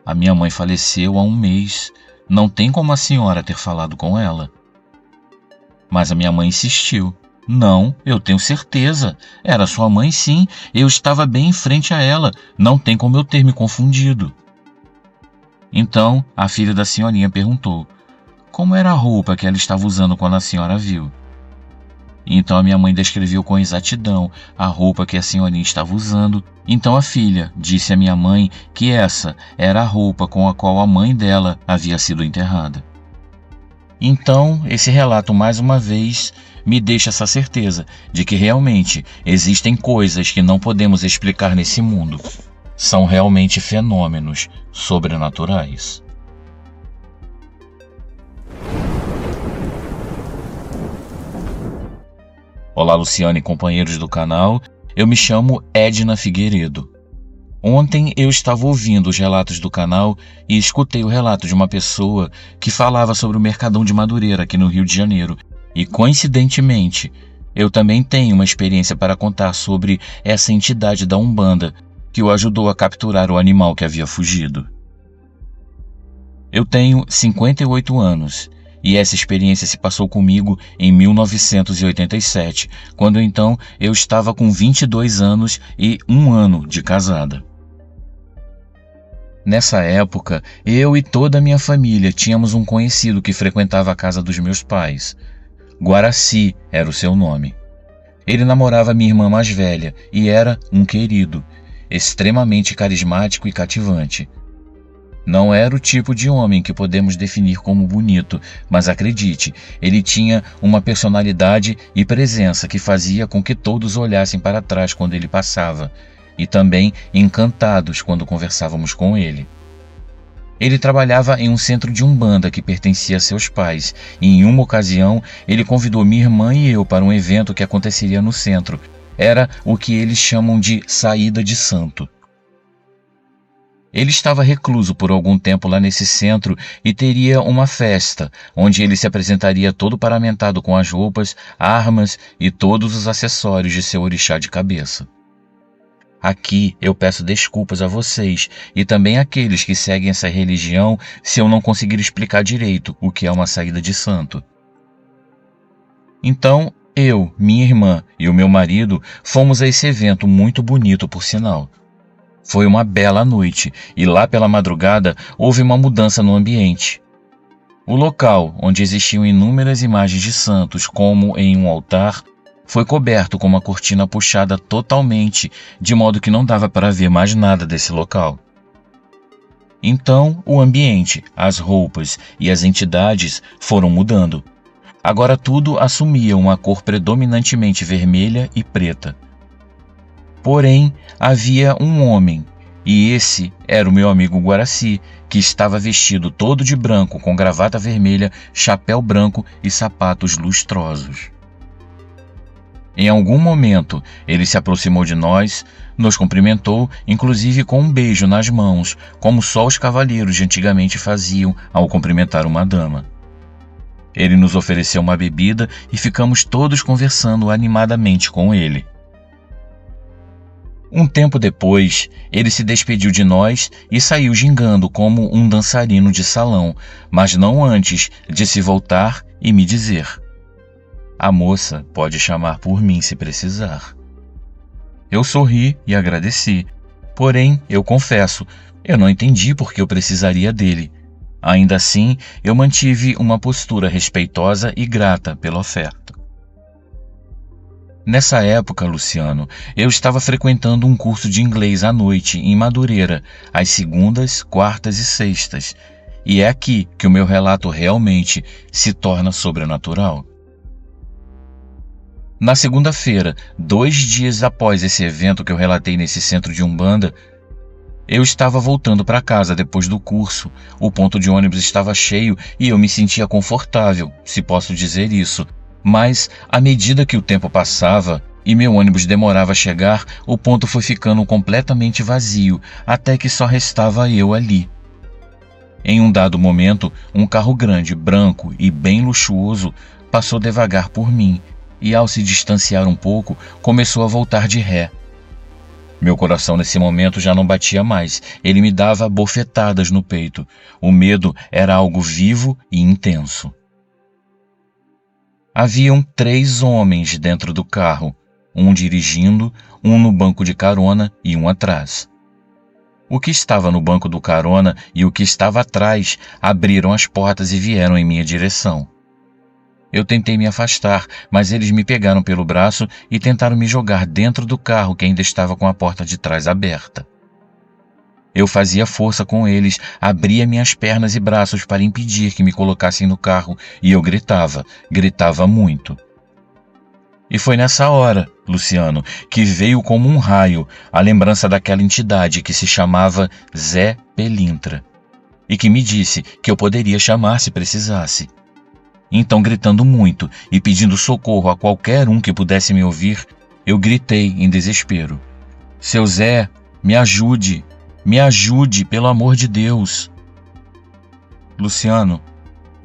"A minha mãe faleceu há 1 mês. Não tem como a senhora ter falado com ela." Mas a minha mãe insistiu: "Não, eu tenho certeza. Era sua mãe, sim. Eu estava bem em frente a ela. Não tem como eu ter me confundido." Então, a filha da senhorinha perguntou: "Como era a roupa que ela estava usando quando a senhora viu?" Então a minha mãe descreveu com exatidão a roupa que a senhorinha estava usando. Então a filha disse à minha mãe que essa era a roupa com a qual a mãe dela havia sido enterrada. Então, esse relato mais uma vez me deixa essa certeza de que realmente existem coisas que não podemos explicar nesse mundo. São realmente fenômenos sobrenaturais. Olá, Luciano e companheiros do canal. Eu me chamo Edna Figueiredo. Ontem eu estava ouvindo os relatos do canal e escutei o relato de uma pessoa que falava sobre o Mercadão de Madureira aqui no Rio de Janeiro. E coincidentemente, Eu também tenho uma experiência para contar sobre essa entidade da Umbanda que o ajudou a capturar o animal que havia fugido. Eu tenho 58 anos e essa experiência se passou comigo em 1987, quando então eu estava com 22 anos e 1 ano de casada. Nessa época, eu e toda a minha família tínhamos um conhecido que frequentava a casa dos meus pais. Guaraci era o seu nome. Ele namorava minha irmã mais velha e era um querido, extremamente carismático e cativante. Não era o tipo de homem que podemos definir como bonito, mas acredite, ele tinha uma personalidade e presença que fazia com que todos olhassem para trás quando ele passava, e também encantados quando conversávamos com ele. Ele trabalhava em um centro de umbanda que pertencia a seus pais, e em uma ocasião ele convidou minha irmã e eu para um evento que aconteceria no centro. Era o que eles chamam de saída de santo. Ele estava recluso por algum tempo lá nesse centro e teria uma festa, onde ele se apresentaria todo paramentado com as roupas, armas e todos os acessórios de seu orixá de cabeça. Aqui eu peço desculpas a vocês e também àqueles que seguem essa religião se eu não conseguir explicar direito o que é uma saída de santo. Então, eu, minha irmã e o meu marido fomos a esse evento muito bonito, por sinal. Foi uma bela noite e lá pela madrugada houve uma mudança no ambiente. O local, onde existiam inúmeras imagens de santos, como em um altar, foi coberto com uma cortina puxada totalmente, de modo que não dava para ver mais nada desse local. Então, o ambiente, as roupas e as entidades foram mudando. Agora tudo assumia uma cor predominantemente vermelha e preta. Porém, havia um homem, e esse era o meu amigo Guaraci, que estava vestido todo de branco, com gravata vermelha, chapéu branco e sapatos lustrosos. Em algum momento, ele se aproximou de nós, nos cumprimentou, inclusive com um beijo nas mãos, como só os cavalheiros de antigamente faziam ao cumprimentar uma dama. Ele nos ofereceu uma bebida e ficamos todos conversando animadamente com ele. Um tempo depois, ele se despediu de nós e saiu gingando como um dançarino de salão, mas não antes de se voltar e me dizer: "A moça pode chamar por mim se precisar." Eu sorri e agradeci, porém, eu confesso, eu não entendi por que eu precisaria dele. Ainda assim, eu mantive uma postura respeitosa e grata pela oferta. Nessa época, Luciano, eu estava frequentando um curso de inglês à noite em Madureira, às segundas, quartas e sextas, e é aqui que o meu relato realmente se torna sobrenatural. Na segunda-feira, 2 dias após esse evento que eu relatei nesse centro de Umbanda, eu estava voltando para casa depois do curso. O ponto de ônibus estava cheio e eu me sentia confortável, se posso dizer isso. Mas, à medida que o tempo passava e meu ônibus demorava a chegar, o ponto foi ficando completamente vazio, até que só restava eu ali. Em um dado momento, um carro grande, branco e bem luxuoso passou devagar por mim e, ao se distanciar um pouco, começou a voltar de ré. Meu coração nesse momento já não batia mais, ele me dava bofetadas no peito. O medo era algo vivo e intenso. Haviam 3 homens dentro do carro, um dirigindo, um no banco de carona e um atrás. O que estava no banco do carona e o que estava atrás abriram as portas e vieram em minha direção. Eu tentei me afastar, mas eles me pegaram pelo braço e tentaram me jogar dentro do carro que ainda estava com a porta de trás aberta. Eu fazia força com eles, abria minhas pernas e braços para impedir que me colocassem no carro e eu gritava muito. E foi nessa hora, Luciano, que veio como um raio a lembrança daquela entidade que se chamava Zé Pelintra e que me disse que eu poderia chamar se precisasse. Então, gritando muito e pedindo socorro a qualquer um que pudesse me ouvir, eu gritei em desespero: "Seu Zé, me ajude! Me ajude, pelo amor de Deus!" Luciano,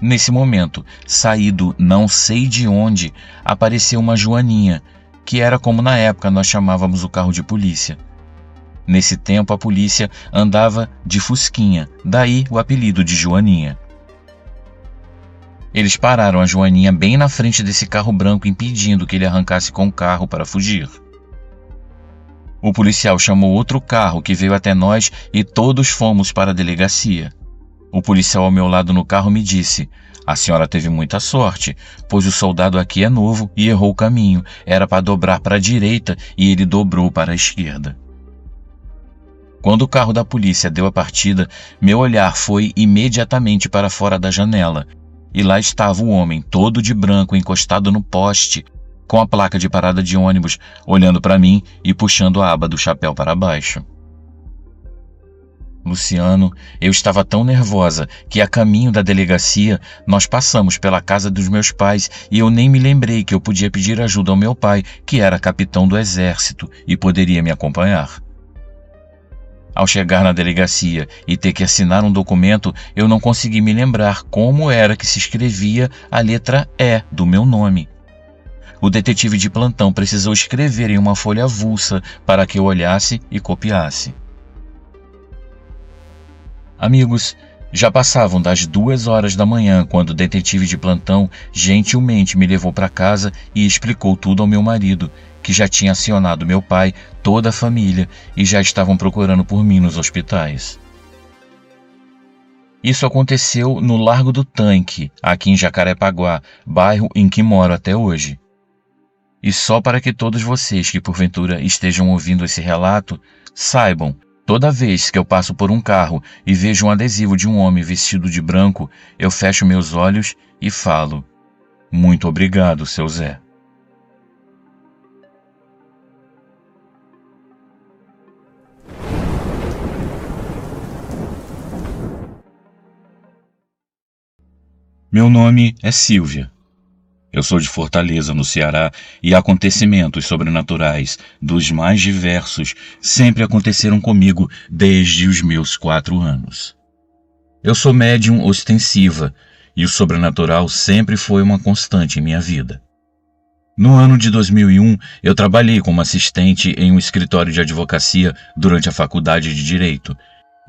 Nesse momento, saído não sei de onde, apareceu uma Joaninha, que era como na época nós chamávamos o carro de polícia. Nesse tempo a polícia andava de Fusquinha, daí o apelido de Joaninha. Eles pararam a Joaninha bem na frente desse carro branco, impedindo que ele arrancasse com o carro para fugir. O policial chamou outro carro que veio até nós e todos fomos para a delegacia. O policial ao meu lado no carro me disse: "A senhora teve muita sorte, pois o soldado aqui é novo e errou o caminho. Era para dobrar para a direita e ele dobrou para a esquerda." Quando o carro da polícia deu a partida, meu olhar foi imediatamente para fora da janela. E lá estava o homem, todo de branco, encostado no poste, com a placa de parada de ônibus, olhando para mim e puxando a aba do chapéu para baixo. Luciano, eu estava tão nervosa que a caminho da delegacia nós passamos pela casa dos meus pais e eu nem me lembrei que eu podia pedir ajuda ao meu pai, que era capitão do exército e poderia me acompanhar. Ao chegar na delegacia e ter que assinar um documento, eu não consegui me lembrar como era que se escrevia a letra E do meu nome. O detetive de plantão precisou escrever em uma folha avulsa para que eu olhasse e copiasse. Amigos, já passavam das 2 horas da manhã quando o detetive de plantão gentilmente me levou para casa e explicou tudo ao meu marido, que já tinha acionado meu pai, toda a família e já estavam procurando por mim nos hospitais. Isso aconteceu no Largo do Tanque, aqui em Jacarepaguá, bairro em que moro até hoje. E só para que todos vocês que porventura estejam ouvindo esse relato, saibam, toda vez que eu passo por um carro e vejo um adesivo de um homem vestido de branco, eu fecho meus olhos e falo: "Muito obrigado, seu Zé." Meu nome é Silvia. Eu sou de Fortaleza, no Ceará, e acontecimentos sobrenaturais, dos mais diversos, sempre aconteceram comigo desde os meus 4 anos. Eu sou médium ostensiva, e o sobrenatural sempre foi uma constante em minha vida. No ano de 2001, eu trabalhei como assistente em um escritório de advocacia durante a faculdade de Direito.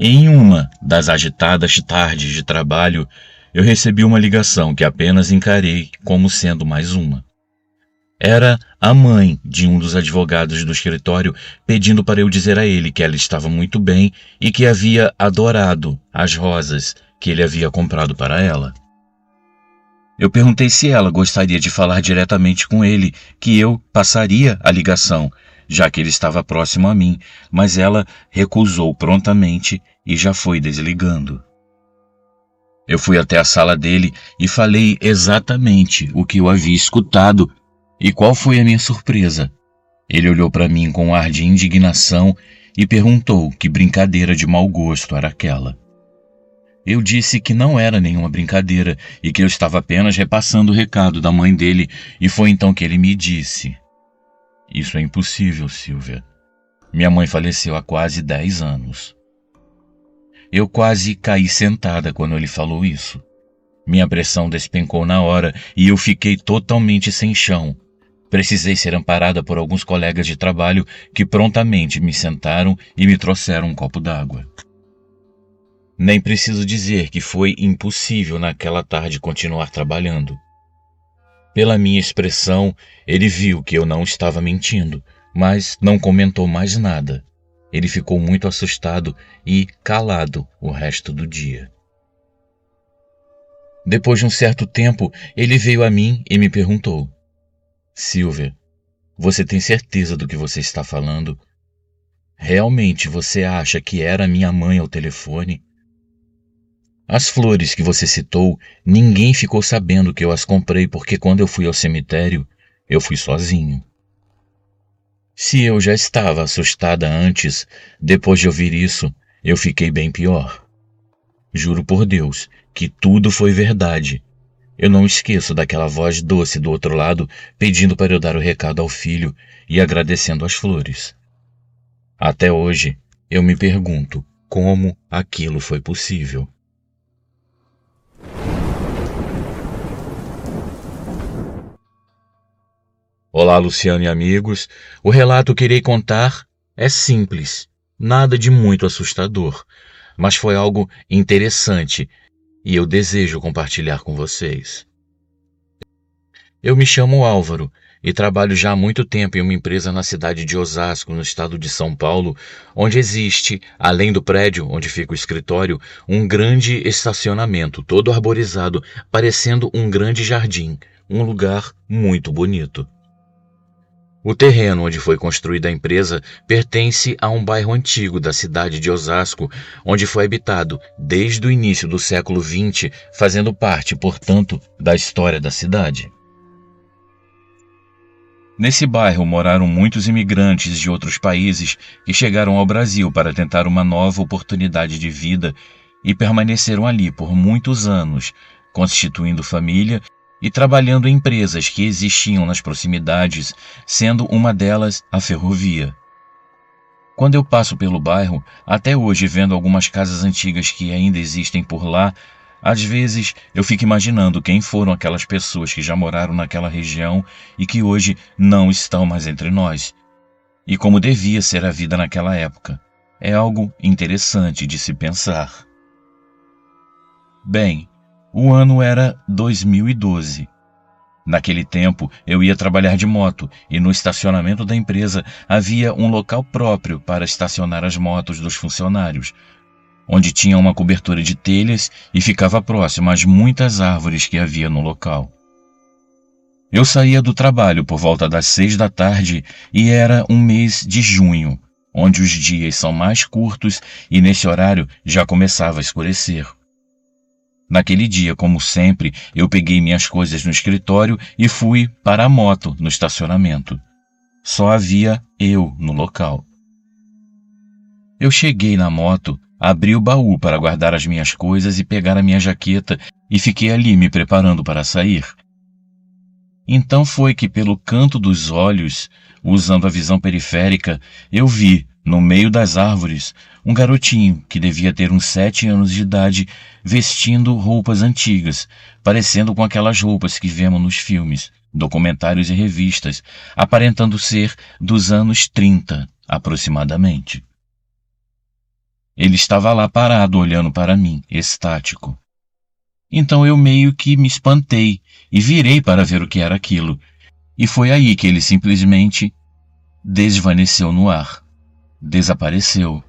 Em uma das agitadas tardes de trabalho, eu recebi uma ligação que apenas encarei como sendo mais uma. Era a mãe de um dos advogados do escritório pedindo para eu dizer a ele que ela estava muito bem e que havia adorado as rosas que ele havia comprado para ela. Eu perguntei se ela gostaria de falar diretamente com ele, que eu passaria a ligação, já que ele estava próximo a mim, mas ela recusou prontamente e já foi desligando. Eu fui até a sala dele e falei exatamente o que eu havia escutado. E qual foi a minha surpresa? Ele olhou para mim com um ar de indignação e perguntou que brincadeira de mau gosto era aquela. Eu disse que não era nenhuma brincadeira e que eu estava apenas repassando o recado da mãe dele, e foi então que ele me disse: "Isso é impossível, Silvia. Minha mãe faleceu há quase 10 anos." Eu quase caí sentada quando ele falou isso. Minha pressão despencou na hora e eu fiquei totalmente sem chão. Precisei ser amparada por alguns colegas de trabalho que prontamente me sentaram e me trouxeram um copo d'água. Nem preciso dizer que foi impossível naquela tarde continuar trabalhando. Pela minha expressão, ele viu que eu não estava mentindo, mas não comentou mais nada. Ele ficou muito assustado e calado o resto do dia. Depois de um certo tempo, ele veio a mim e me perguntou: "Silvia, você tem certeza do que você está falando? Realmente você acha que era minha mãe ao telefone? As flores que você citou, ninguém ficou sabendo que eu as comprei porque quando eu fui ao cemitério, eu fui sozinho. Se eu já estava assustada antes, depois de ouvir isso, eu fiquei bem pior. Juro por Deus que tudo foi verdade. Eu não esqueço daquela voz doce do outro lado pedindo para eu dar o recado ao filho e agradecendo as flores. Até hoje, eu me pergunto como aquilo foi possível." Olá, Luciano e amigos. O relato que irei contar é simples, nada de muito assustador, mas foi algo interessante e eu desejo compartilhar com vocês. Eu me chamo Álvaro e trabalho já há muito tempo em uma empresa na cidade de Osasco, no estado de São Paulo, onde existe, além do prédio onde fica o escritório, um grande estacionamento, todo arborizado, parecendo um grande jardim, um lugar muito bonito. O terreno onde foi construída a empresa pertence a um bairro antigo da cidade de Osasco, onde foi habitado desde o início do século XX, fazendo parte, portanto, da história da cidade. Nesse bairro moraram muitos imigrantes de outros países que chegaram ao Brasil para tentar uma nova oportunidade de vida e permaneceram ali por muitos anos, constituindo família e trabalhando em empresas que existiam nas proximidades, sendo uma delas a ferrovia. Quando eu passo pelo bairro, até hoje vendo algumas casas antigas que ainda existem por lá, às vezes eu fico imaginando quem foram aquelas pessoas que já moraram naquela região e que hoje não estão mais entre nós. E como devia ser a vida naquela época. É algo interessante de se pensar. Bem, o ano era 2012. Naquele tempo, eu ia trabalhar de moto e no estacionamento da empresa havia um local próprio para estacionar as motos dos funcionários, onde tinha uma cobertura de telhas e ficava próximo às muitas árvores que havia no local. Eu saía do trabalho por volta das 6 da tarde e era um mês de junho, onde os dias são mais curtos e nesse horário já começava a escurecer. Naquele dia, como sempre, eu peguei minhas coisas no escritório e fui para a moto no estacionamento. Só havia eu no local. Eu cheguei na moto, abri o baú para guardar as minhas coisas e pegar a minha jaqueta e fiquei ali me preparando para sair. Então foi que pelo canto dos olhos, usando a visão periférica, eu vi, no meio das árvores, um garotinho que devia ter uns 7 anos de idade, vestindo roupas antigas, parecendo com aquelas roupas que vemos nos filmes, documentários e revistas, aparentando ser dos anos 30, aproximadamente. Ele estava lá parado, olhando para mim, estático. Então eu meio que me espantei e virei para ver o que era aquilo. E foi aí que ele simplesmente desvaneceu no ar. Desapareceu.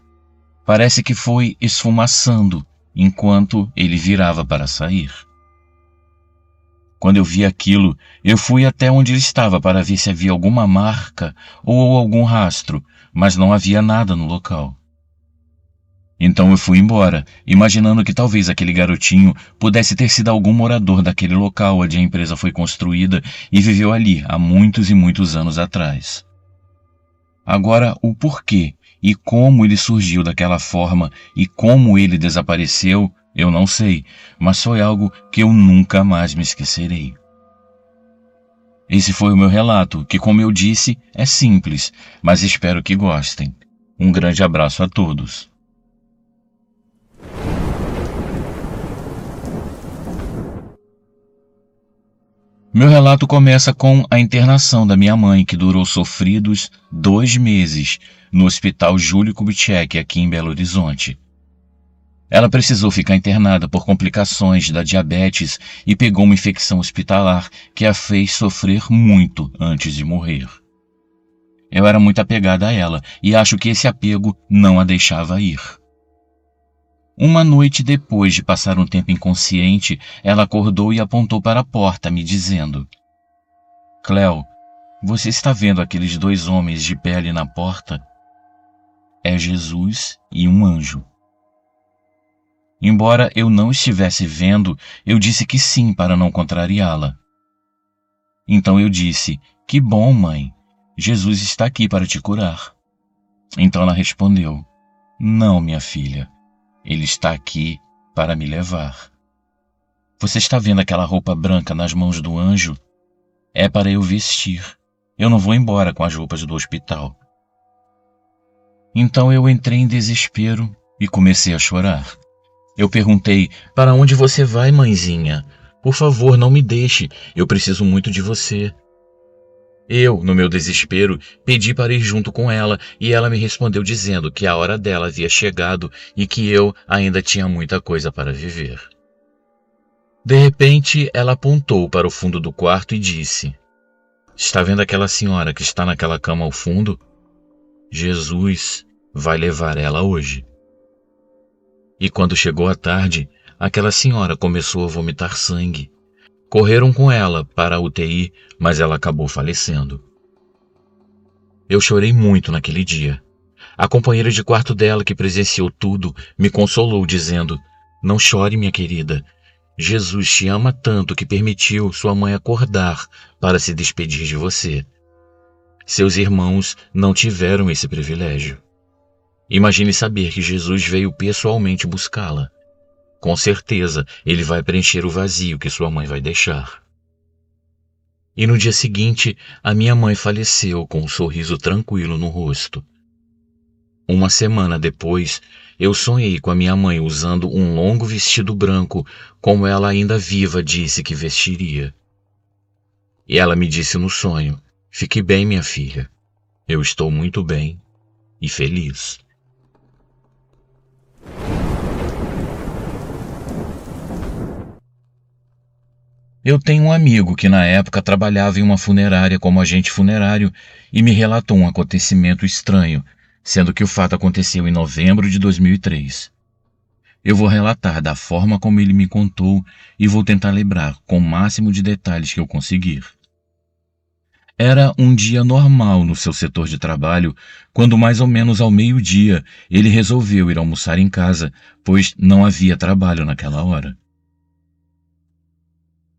Parece que foi esfumaçando enquanto ele virava para sair. Quando eu vi aquilo, eu fui até onde ele estava para ver se havia alguma marca ou algum rastro, mas não havia nada no local. Então eu fui embora, imaginando que talvez aquele garotinho pudesse ter sido algum morador daquele local onde a empresa foi construída e viveu ali há muitos e muitos anos atrás. Agora, o porquê e como ele surgiu daquela forma e como ele desapareceu, eu não sei, mas foi algo que eu nunca mais me esquecerei. Esse foi o meu relato, que, como eu disse, é simples, mas espero que gostem. Um grande abraço a todos. Meu relato começa com a internação da minha mãe, que durou sofridos 2 meses no Hospital Júlio Kubitschek, aqui em Belo Horizonte. Ela precisou ficar internada por complicações da diabetes e pegou uma infecção hospitalar que a fez sofrer muito antes de morrer. Eu era muito apegada a ela e acho que esse apego não a deixava ir. Uma noite depois de passar um tempo inconsciente, ela acordou e apontou para a porta, me dizendo: "Cleo, você está vendo aqueles 2 homens de pé ali na porta? É Jesus e um anjo." Embora eu não estivesse vendo, eu disse que sim para não contrariá-la. Então eu disse: "Que bom, mãe. Jesus está aqui para te curar." Então ela respondeu: "Não, minha filha. Ele está aqui para me levar. Você está vendo aquela roupa branca nas mãos do anjo? É para eu vestir. Eu não vou embora com as roupas do hospital." Então eu entrei em desespero e comecei a chorar. Eu perguntei: "Para onde você vai, mãezinha? Por favor, não me deixe. Eu preciso muito de você." Eu, no meu desespero, pedi para ir junto com ela e ela me respondeu dizendo que a hora dela havia chegado e que eu ainda tinha muita coisa para viver. De repente, ela apontou para o fundo do quarto e disse: "Está vendo aquela senhora que está naquela cama ao fundo? Jesus vai levar ela hoje." E quando chegou a tarde, aquela senhora começou a vomitar sangue. Correram com ela para a UTI, mas ela acabou falecendo. Eu chorei muito naquele dia. A companheira de quarto dela, que presenciou tudo, me consolou dizendo: "Não chore, minha querida. Jesus te ama tanto que permitiu sua mãe acordar para se despedir de você. Seus irmãos não tiveram esse privilégio. Imagine saber que Jesus veio pessoalmente buscá-la. Com certeza, ele vai preencher o vazio que sua mãe vai deixar." E no dia seguinte, a minha mãe faleceu com um sorriso tranquilo no rosto. Uma semana depois, eu sonhei com a minha mãe usando um longo vestido branco, como ela ainda viva disse que vestiria. E ela me disse no sonho: "Fique bem, minha filha. Eu estou muito bem e feliz." Eu tenho um amigo que na época trabalhava em uma funerária como agente funerário e me relatou um acontecimento estranho, sendo que o fato aconteceu em novembro de 2003. Eu vou relatar da forma como ele me contou e vou tentar lembrar com o máximo de detalhes que eu conseguir. Era um dia normal no seu setor de trabalho, quando mais ou menos ao meio-dia ele resolveu ir almoçar em casa, pois não havia trabalho naquela hora.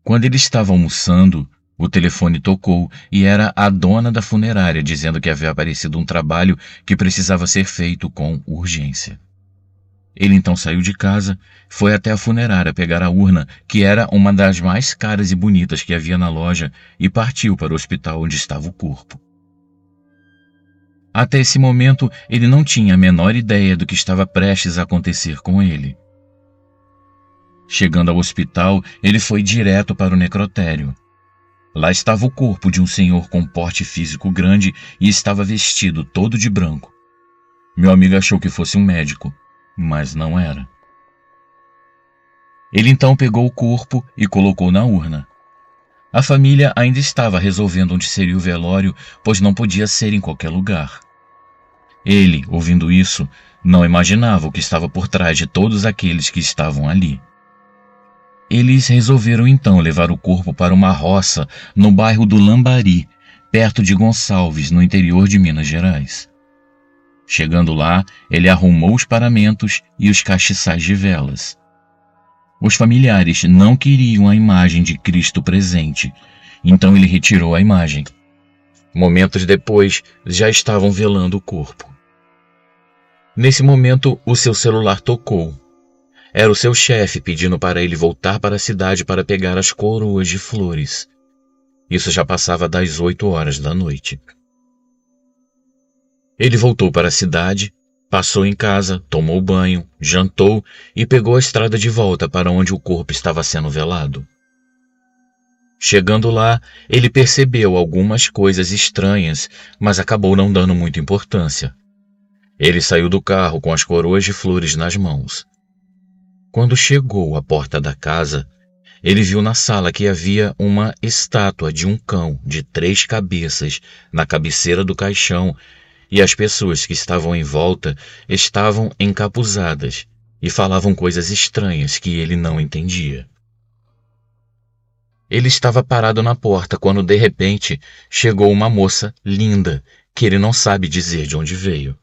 Quando ele estava almoçando, o telefone tocou e era a dona da funerária dizendo que havia aparecido um trabalho que precisava ser feito com urgência. Ele então saiu de casa, foi até a funerária pegar a urna, que era uma das mais caras e bonitas que havia na loja, e partiu para o hospital onde estava o corpo. Até esse momento, ele não tinha a menor ideia do que estava prestes a acontecer com ele. Chegando ao hospital, ele foi direto para o necrotério. Lá estava o corpo de um senhor com porte físico grande e estava vestido todo de branco. Meu amigo achou que fosse um médico, mas não era. Ele então pegou o corpo e colocou na urna. A família ainda estava resolvendo onde seria o velório, pois não podia ser em qualquer lugar. Ele, ouvindo isso, não imaginava o que estava por trás de todos aqueles que estavam ali. Eles resolveram então levar o corpo para uma roça no bairro do Lambari, perto de Gonçalves, no interior de Minas Gerais. Chegando lá, ele arrumou os paramentos e os castiçais de velas. Os familiares não queriam a imagem de Cristo presente, então ele retirou a imagem. Momentos depois, já estavam velando o corpo. Nesse momento, o seu celular tocou. Era o seu chefe pedindo para ele voltar para a cidade para pegar as coroas de flores. Isso já passava das 8 horas da noite. Ele voltou para a cidade, passou em casa, tomou banho, jantou e pegou a estrada de volta para onde o corpo estava sendo velado. Chegando lá, ele percebeu algumas coisas estranhas, mas acabou não dando muita importância. Ele saiu do carro com as coroas de flores nas mãos. Quando chegou à porta da casa, ele viu na sala que havia uma estátua de um cão de 3 cabeças na cabeceira do caixão e as pessoas que estavam em volta estavam encapuzadas e falavam coisas estranhas que ele não entendia. Ele estava parado na porta quando, de repente, chegou uma moça linda que ele não sabe dizer de onde veio.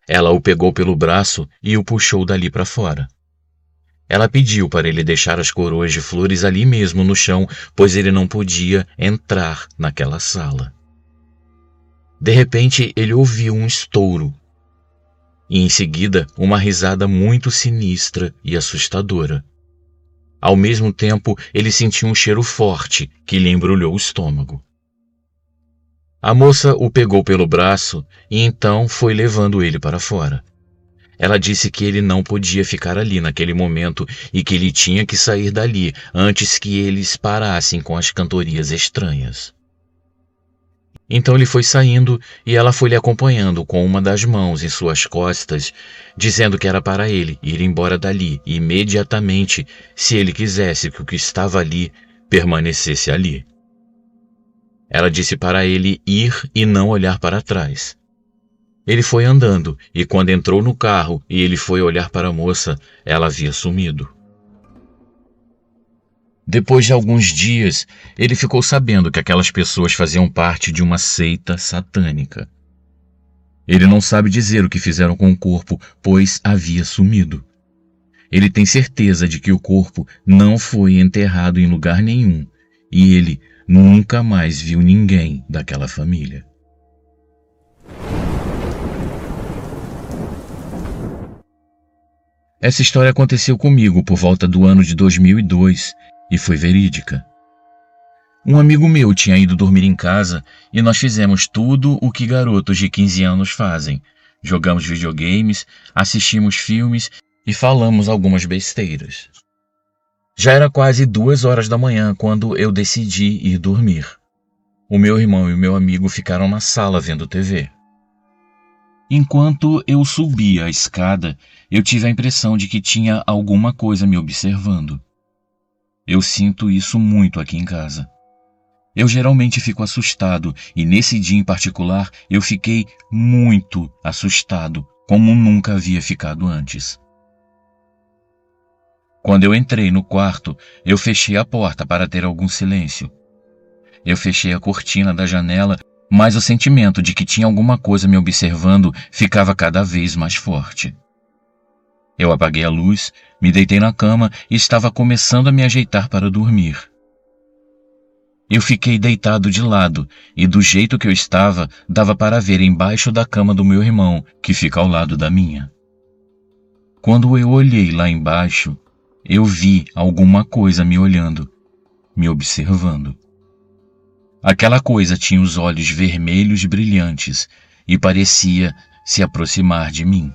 Ela o pegou pelo braço e o puxou dali para fora. Ela pediu para ele deixar as coroas de flores ali mesmo no chão, pois ele não podia entrar naquela sala. De repente, ele ouviu um estouro. E em seguida, uma risada muito sinistra e assustadora. Ao mesmo tempo, ele sentiu um cheiro forte que lhe embrulhou o estômago. A moça o pegou pelo braço e então foi levando ele para fora. Ela disse que ele não podia ficar ali naquele momento e que ele tinha que sair dali antes que eles parassem com as cantorias estranhas. Então ele foi saindo e ela foi lhe acompanhando com uma das mãos em suas costas, dizendo que era para ele ir embora dali imediatamente, se ele quisesse que o que estava ali permanecesse ali. Ela disse para ele ir e não olhar para trás. Ele foi andando e quando entrou no carro e ele foi olhar para a moça, ela havia sumido. Depois de alguns dias, ele ficou sabendo que aquelas pessoas faziam parte de uma seita satânica. Ele não sabe dizer o que fizeram com o corpo, pois havia sumido. Ele tem certeza de que o corpo não foi enterrado em lugar nenhum e ele nunca mais viu ninguém daquela família. Essa história aconteceu comigo por volta do ano de 2002 e foi verídica. Um amigo meu tinha ido dormir em casa e nós fizemos tudo o que garotos de 15 anos fazem. Jogamos videogames, assistimos filmes e falamos algumas besteiras. Já era quase 2 horas da manhã quando eu decidi ir dormir. O meu irmão e o meu amigo ficaram na sala vendo TV. Enquanto eu subia a escada, eu tive a impressão de que tinha alguma coisa me observando. Eu sinto isso muito aqui em casa. Eu geralmente fico assustado e nesse dia em particular eu fiquei muito assustado, como nunca havia ficado antes. Quando eu entrei no quarto, eu fechei a porta para ter algum silêncio. Eu fechei a cortina da janela, mas o sentimento de que tinha alguma coisa me observando ficava cada vez mais forte. Eu apaguei a luz, me deitei na cama e estava começando a me ajeitar para dormir. Eu fiquei deitado de lado e do jeito que eu estava, dava para ver embaixo da cama do meu irmão, que fica ao lado da minha. Quando eu olhei lá embaixo, eu vi alguma coisa me olhando, me observando. Aquela coisa tinha os olhos vermelhos brilhantes e parecia se aproximar de mim.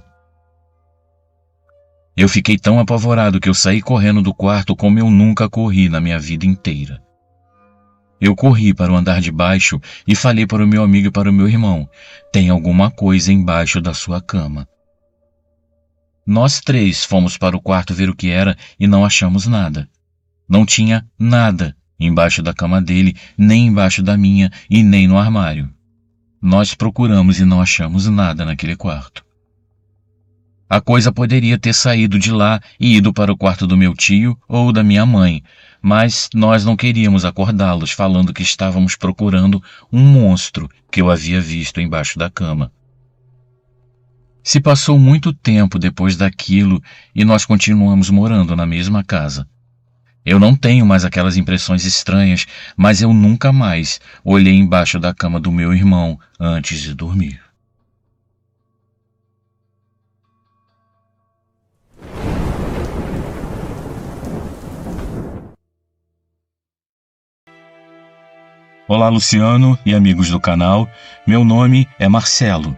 Eu fiquei tão apavorado que eu saí correndo do quarto como eu nunca corri na minha vida inteira. Eu corri para o andar de baixo e falei para o meu amigo e para o meu irmão: tem alguma coisa embaixo da sua cama. Nós 3 fomos para o quarto ver o que era e não achamos nada. Não tinha nada embaixo da cama dele, nem embaixo da minha e nem no armário. Nós procuramos e não achamos nada naquele quarto. A coisa poderia ter saído de lá e ido para o quarto do meu tio ou da minha mãe, mas nós não queríamos acordá-los falando que estávamos procurando um monstro que eu havia visto embaixo da cama. Se passou muito tempo depois daquilo e nós continuamos morando na mesma casa. Eu não tenho mais aquelas impressões estranhas, mas eu nunca mais olhei embaixo da cama do meu irmão antes de dormir. Olá, Luciano e amigos do canal. Meu nome é Marcelo.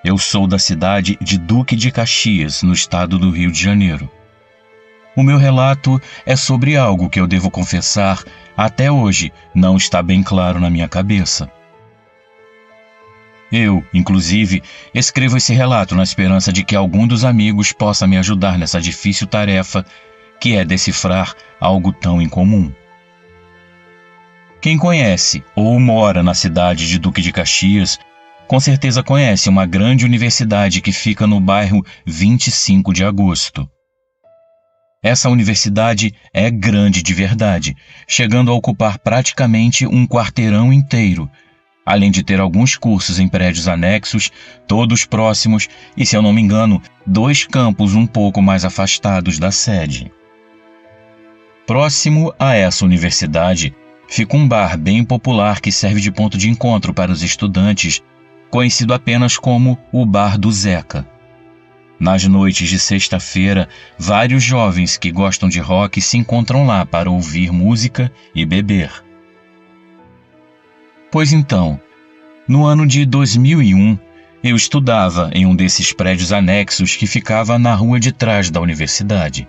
Eu sou da cidade de Duque de Caxias, no estado do Rio de Janeiro. O meu relato é sobre algo que eu devo confessar, até hoje não está bem claro na minha cabeça. Eu, inclusive, escrevo esse relato na esperança de que algum dos amigos possa me ajudar nessa difícil tarefa, que é decifrar algo tão incomum. Quem conhece ou mora na cidade de Duque de Caxias, com certeza conhece uma grande universidade que fica no bairro 25 de Agosto. Essa universidade é grande de verdade, chegando a ocupar praticamente um quarteirão inteiro, além de ter alguns cursos em prédios anexos, todos próximos e, se eu não me engano, 2 campos um pouco mais afastados da sede. Próximo a essa universidade, fica um bar bem popular que serve de ponto de encontro para os estudantes, conhecido apenas como o Bar do Zeca. Nas noites de sexta-feira, vários jovens que gostam de rock se encontram lá para ouvir música e beber. Pois então, no ano de 2001, eu estudava em um desses prédios anexos que ficava na rua de trás da universidade.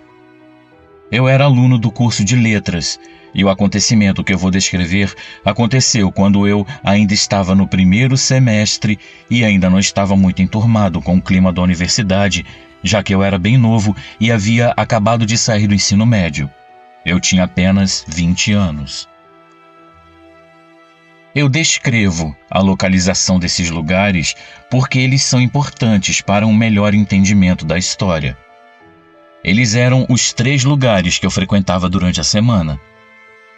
Eu era aluno do curso de letras, e o acontecimento que eu vou descrever aconteceu quando eu ainda estava no primeiro semestre e ainda não estava muito enturmado com o clima da universidade, já que eu era bem novo e havia acabado de sair do ensino médio. Eu tinha apenas 20 anos. Eu descrevo a localização desses lugares porque eles são importantes para um melhor entendimento da história. Eles eram os 3 lugares que eu frequentava durante a semana.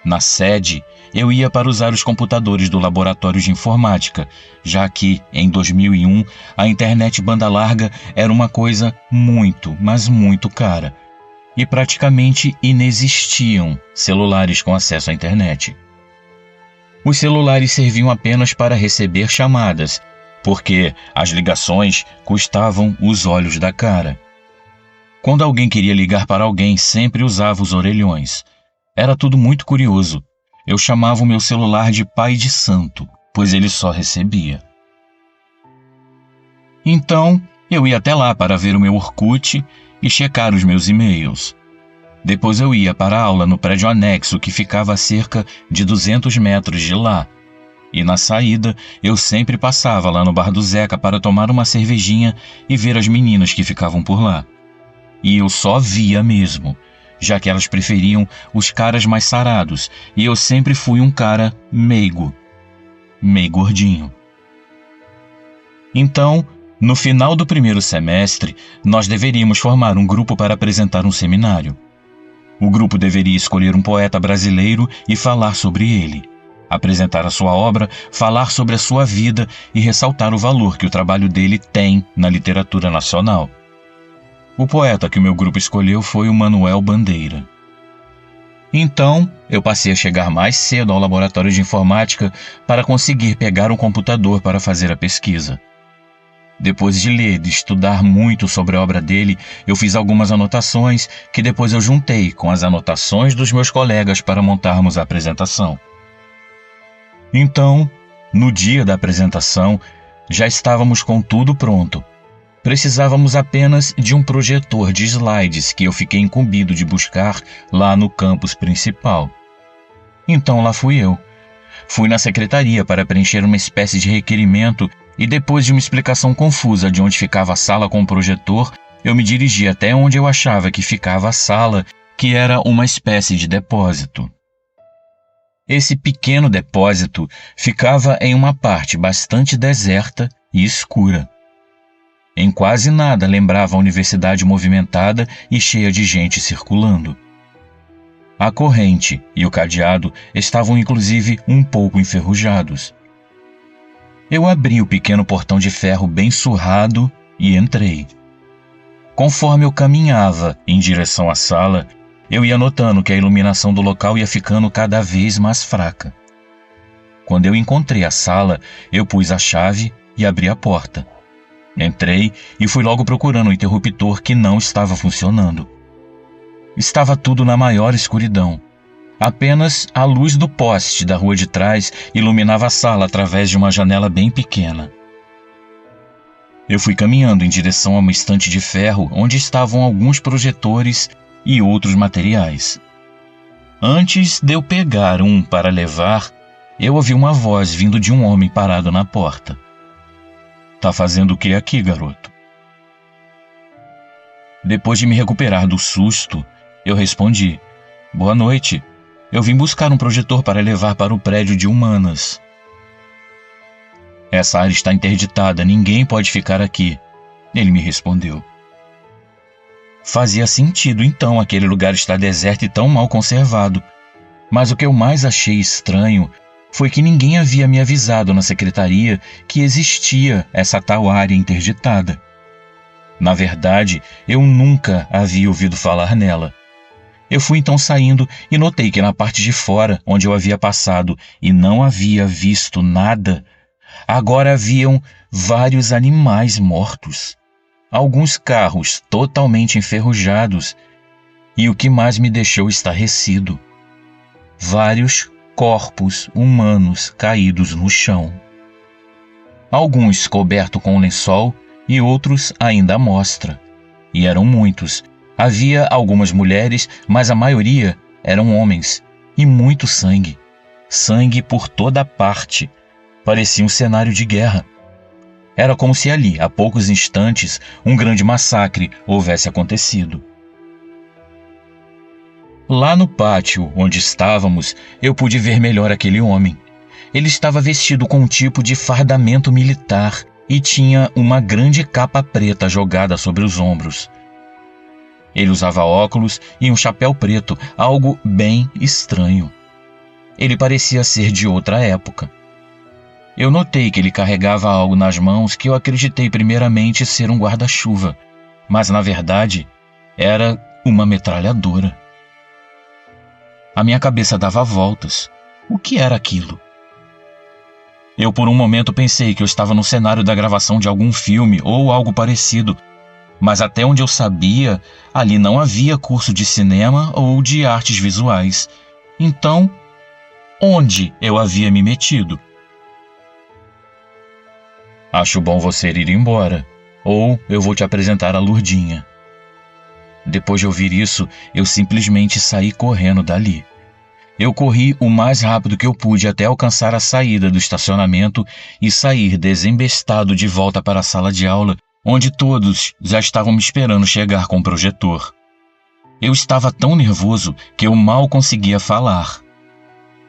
Na sede, eu ia para usar os computadores do laboratório de informática, já que, em 2001, a internet banda larga era uma coisa muito, mas muito cara, e praticamente inexistiam celulares com acesso à internet. Os celulares serviam apenas para receber chamadas, porque as ligações custavam os olhos da cara. Quando alguém queria ligar para alguém, sempre usava os orelhões. Era tudo muito curioso. Eu chamava o meu celular de pai de santo, pois ele só recebia. Então, eu ia até lá para ver o meu Orkut e checar os meus e-mails. Depois eu ia para a aula no prédio anexo que ficava a cerca de 200 metros de lá. E na saída, eu sempre passava lá no bar do Zeca para tomar uma cervejinha e ver as meninas que ficavam por lá. E eu só via mesmo, já que elas preferiam os caras mais sarados, e eu sempre fui um cara meio gordinho. Então, no final do primeiro semestre, nós deveríamos formar um grupo para apresentar um seminário. O grupo deveria escolher um poeta brasileiro e falar sobre ele, apresentar a sua obra, falar sobre a sua vida e ressaltar o valor que o trabalho dele tem na literatura nacional. O poeta que o meu grupo escolheu foi o Manuel Bandeira. Então, eu passei a chegar mais cedo ao laboratório de informática para conseguir pegar um computador para fazer a pesquisa. Depois de ler e estudar muito sobre a obra dele, eu fiz algumas anotações que depois eu juntei com as anotações dos meus colegas para montarmos a apresentação. Então, no dia da apresentação, já estávamos com tudo pronto. Precisávamos apenas de um projetor de slides que eu fiquei incumbido de buscar lá no campus principal. Então lá fui eu. Fui na secretaria para preencher uma espécie de requerimento e depois de uma explicação confusa de onde ficava a sala com o projetor, eu me dirigi até onde eu achava que ficava a sala, que era uma espécie de depósito. Esse pequeno depósito ficava em uma parte bastante deserta e escura. Em quase nada lembrava a universidade movimentada e cheia de gente circulando. A corrente e o cadeado estavam inclusive um pouco enferrujados. Eu abri o pequeno portão de ferro bem surrado e entrei. Conforme eu caminhava em direção à sala, eu ia notando que a iluminação do local ia ficando cada vez mais fraca. Quando eu encontrei a sala, eu pus a chave e abri a porta. Entrei e fui logo procurando o interruptor que não estava funcionando. Estava tudo na maior escuridão. Apenas a luz do poste da rua de trás iluminava a sala através de uma janela bem pequena. Eu fui caminhando em direção a uma estante de ferro onde estavam alguns projetores e outros materiais. Antes de eu pegar um para levar, eu ouvi uma voz vindo de um homem parado na porta. "Tá fazendo o que aqui, garoto?" Depois de me recuperar do susto, eu respondi: "Boa noite. Eu vim buscar um projetor para levar para o prédio de humanas." "Essa área está interditada, ninguém pode ficar aqui." Ele me respondeu. Fazia sentido então aquele lugar estar deserto e tão mal conservado. Mas o que eu mais achei estranho foi que ninguém havia me avisado na secretaria que existia essa tal área interditada. Na verdade, eu nunca havia ouvido falar nela. Eu fui então saindo e notei que na parte de fora, onde eu havia passado e não havia visto nada, agora haviam vários animais mortos, alguns carros totalmente enferrujados e o que mais me deixou estarrecido: vários corpos humanos caídos no chão. Alguns cobertos com lençol e outros ainda à mostra. E eram muitos, Havia algumas mulheres, mas a maioria eram homens. E muito sangue. Sangue por toda parte. Parecia um cenário de guerra. Era como se ali, a poucos instantes, um grande massacre houvesse acontecido. Lá no pátio onde estávamos, eu pude ver melhor aquele homem. Ele estava vestido com um tipo de fardamento militar e tinha uma grande capa preta jogada sobre os ombros. Ele usava óculos e um chapéu preto, algo bem estranho. Ele parecia ser de outra época. Eu notei que ele carregava algo nas mãos que eu acreditei primeiramente ser um guarda-chuva, mas na verdade era uma metralhadora. A minha cabeça dava voltas. O que era aquilo? Eu por um momento pensei que eu estava no cenário da gravação de algum filme ou algo parecido, mas até onde eu sabia, ali não havia curso de cinema ou de artes visuais. Então, onde eu havia me metido? Acho bom você ir embora, ou eu vou te apresentar a Lurdinha. Depois de ouvir isso, eu simplesmente saí correndo dali. Eu corri o mais rápido que eu pude até alcançar a saída do estacionamento e sair desembestado de volta para a sala de aula, onde todos já estavam me esperando chegar com o projetor. Eu estava tão nervoso que eu mal conseguia falar.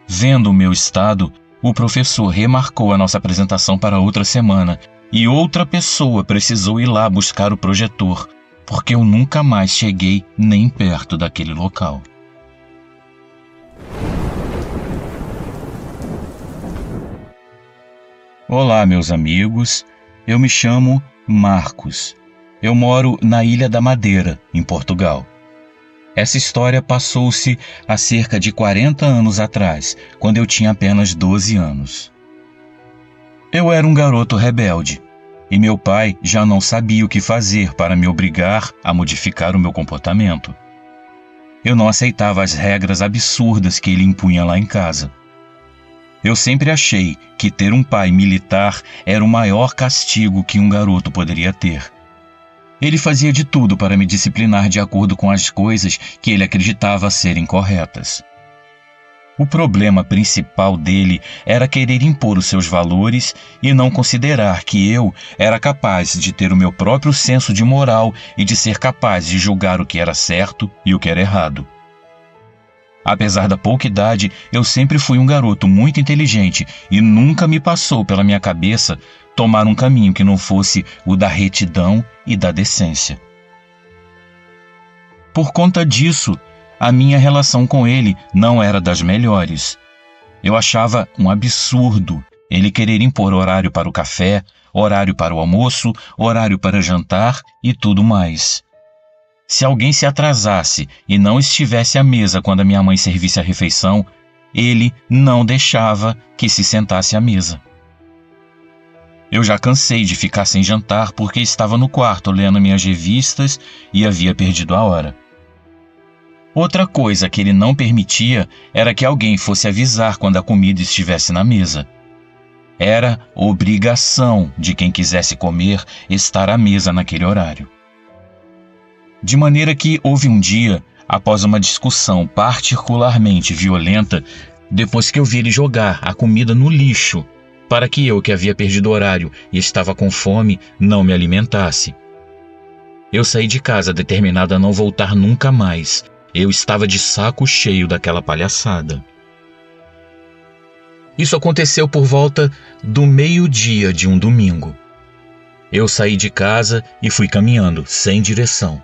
Vendo o meu estado, o professor remarcou a nossa apresentação para outra semana e outra pessoa precisou ir lá buscar o projetor, porque eu nunca mais cheguei nem perto daquele local. Olá, meus amigos. Eu me chamo Marcos. Eu moro na Ilha da Madeira, em Portugal. Essa história passou-se há cerca de 40 anos atrás, quando eu tinha apenas 12 anos. Eu era um garoto rebelde, e meu pai já não sabia o que fazer para me obrigar a modificar o meu comportamento. Eu não aceitava as regras absurdas que ele impunha lá em casa. Eu sempre achei que ter um pai militar era o maior castigo que um garoto poderia ter. Ele fazia de tudo para me disciplinar de acordo com as coisas que ele acreditava serem corretas. O problema principal dele era querer impor os seus valores e não considerar que eu era capaz de ter o meu próprio senso de moral e de ser capaz de julgar o que era certo e o que era errado. Apesar da pouca idade, eu sempre fui um garoto muito inteligente e nunca me passou pela minha cabeça tomar um caminho que não fosse o da retidão e da decência. Por conta disso, a minha relação com ele não era das melhores. Eu achava um absurdo ele querer impor horário para o café, horário para o almoço, horário para jantar e tudo mais. Se alguém se atrasasse e não estivesse à mesa quando a minha mãe servisse a refeição, ele não deixava que se sentasse à mesa. Eu já cansei de ficar sem jantar porque estava no quarto lendo minhas revistas e havia perdido a hora. Outra coisa que ele não permitia era que alguém fosse avisar quando a comida estivesse na mesa. Era obrigação de quem quisesse comer estar à mesa naquele horário. De maneira que houve um dia, após uma discussão particularmente violenta, depois que eu vi ele jogar a comida no lixo, para que eu, que havia perdido horário e estava com fome, não me alimentasse. Eu saí de casa determinado a não voltar nunca mais. Eu estava de saco cheio daquela palhaçada. Isso aconteceu por volta do meio-dia de um domingo. Eu saí de casa e fui caminhando, sem direção.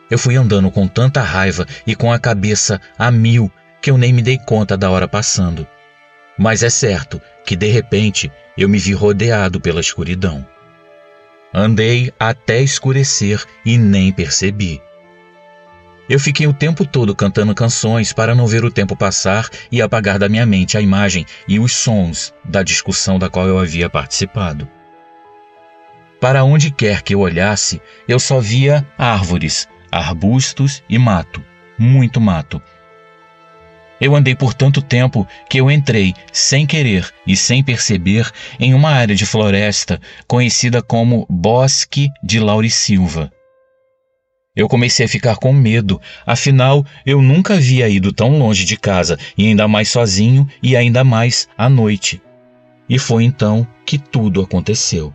Eu fui andando com tanta raiva e com a cabeça a mil que eu nem me dei conta da hora passando. Mas é certo que, de repente, eu me vi rodeado pela escuridão. Andei até escurecer e nem percebi. Eu fiquei o tempo todo cantando canções para não ver o tempo passar e apagar da minha mente a imagem e os sons da discussão da qual eu havia participado. Para onde quer que eu olhasse, eu só via árvores, arbustos e mato, muito mato. Eu andei por tanto tempo que eu entrei, sem querer e sem perceber, em uma área de floresta conhecida como Bosque de Laurisilva. Eu comecei a ficar com medo, afinal eu nunca havia ido tão longe de casa, e ainda mais sozinho e ainda mais à noite. E foi então que tudo aconteceu.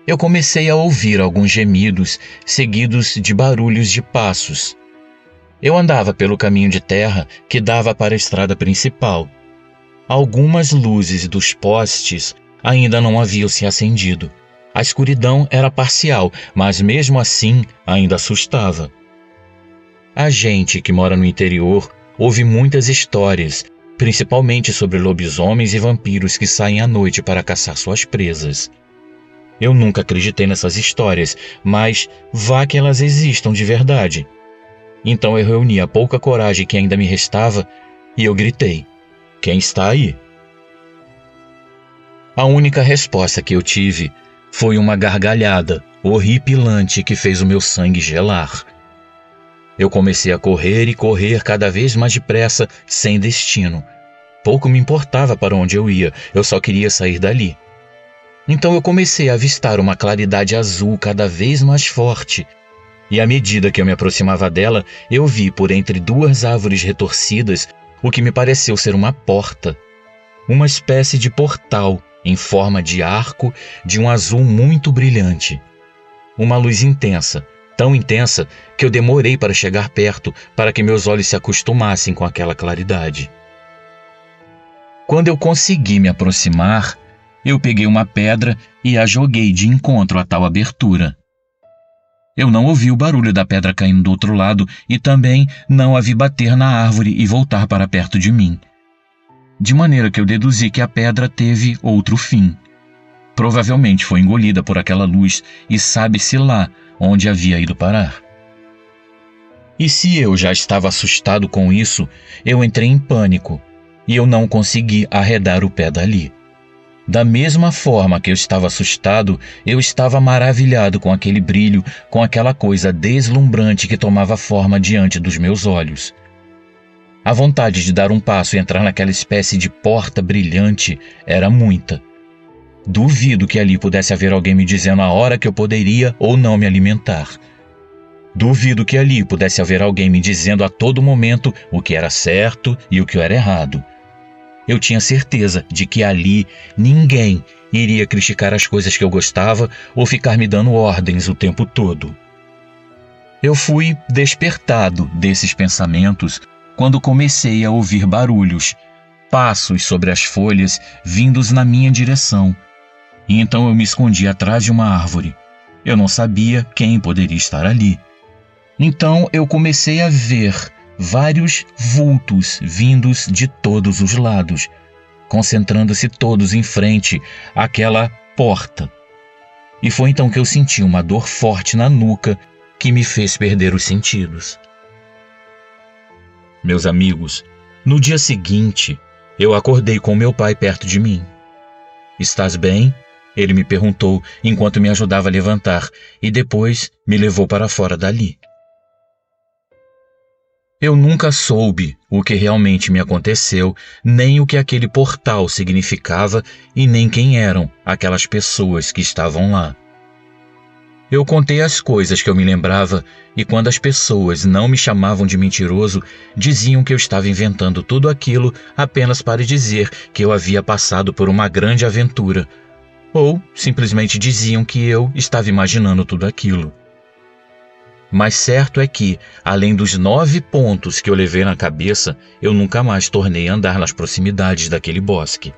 Eu comecei a ouvir alguns gemidos, seguidos de barulhos de passos. Eu andava pelo caminho de terra que dava para a estrada principal. Algumas luzes dos postes ainda não haviam se acendido. A escuridão era parcial, mas mesmo assim ainda assustava. A gente que mora no interior ouve muitas histórias, principalmente sobre lobisomens e vampiros que saem à noite para caçar suas presas. Eu nunca acreditei nessas histórias, mas vá que elas existam de verdade. Então eu reuni a pouca coragem que ainda me restava e eu gritei: "Quem está aí?" A única resposta que eu tive foi uma gargalhada horripilante que fez o meu sangue gelar. Eu comecei a correr e correr cada vez mais depressa, sem destino. Pouco me importava para onde eu ia, eu só queria sair dali. Então eu comecei a avistar uma claridade azul cada vez mais forte. E à medida que eu me aproximava dela, eu vi por entre duas árvores retorcidas o que me pareceu ser uma porta. Uma espécie de portal em forma de arco de um azul muito brilhante. Uma luz intensa, tão intensa que eu demorei para chegar perto para que meus olhos se acostumassem com aquela claridade. Quando eu consegui me aproximar, eu peguei uma pedra e a joguei de encontro a tal abertura. Eu não ouvi o barulho da pedra caindo do outro lado e também não a vi bater na árvore e voltar para perto de mim. De maneira que eu deduzi que a pedra teve outro fim. Provavelmente foi engolida por aquela luz e sabe-se lá onde havia ido parar. E se eu já estava assustado com isso, eu entrei em pânico e eu não consegui arredar o pé dali. Da mesma forma que eu estava assustado, eu estava maravilhado com aquele brilho, com aquela coisa deslumbrante que tomava forma diante dos meus olhos. A vontade de dar um passo e entrar naquela espécie de porta brilhante era muita. Duvido que ali pudesse haver alguém me dizendo a hora que eu poderia ou não me alimentar. Duvido que ali pudesse haver alguém me dizendo a todo momento o que era certo e o que era errado. Eu tinha certeza de que ali ninguém iria criticar as coisas que eu gostava ou ficar me dando ordens o tempo todo. Eu fui despertado desses pensamentos quando comecei a ouvir barulhos, passos sobre as folhas vindos na minha direção. E então eu me escondi atrás de uma árvore. Eu não sabia quem poderia estar ali. Então eu comecei a ver vários vultos vindos de todos os lados, concentrando-se todos em frente àquela porta. E foi então que eu senti uma dor forte na nuca que me fez perder os sentidos. Meus amigos, no dia seguinte, eu acordei com meu pai perto de mim. "Estás bem?" Ele me perguntou enquanto me ajudava a levantar e depois me levou para fora dali. Eu nunca soube o que realmente me aconteceu, nem o que aquele portal significava e nem quem eram aquelas pessoas que estavam lá. Eu contei as coisas que eu me lembrava e quando as pessoas não me chamavam de mentiroso, diziam que eu estava inventando tudo aquilo apenas para dizer que eu havia passado por uma grande aventura, ou simplesmente diziam que eu estava imaginando tudo aquilo. Mas certo é que, além dos 9 pontos que eu levei na cabeça, eu nunca mais tornei a andar nas proximidades daquele bosque.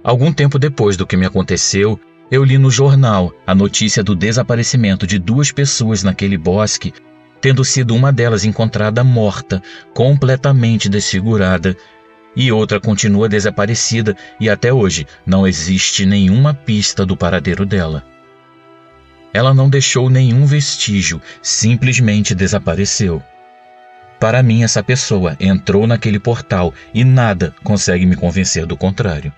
Algum tempo depois do que me aconteceu, eu li no jornal a notícia do desaparecimento de 2 pessoas naquele bosque, tendo sido uma delas encontrada morta, completamente desfigurada, e outra continua desaparecida e até hoje não existe nenhuma pista do paradeiro dela. Ela não deixou nenhum vestígio, simplesmente desapareceu. Para mim, essa pessoa entrou naquele portal e nada consegue me convencer do contrário.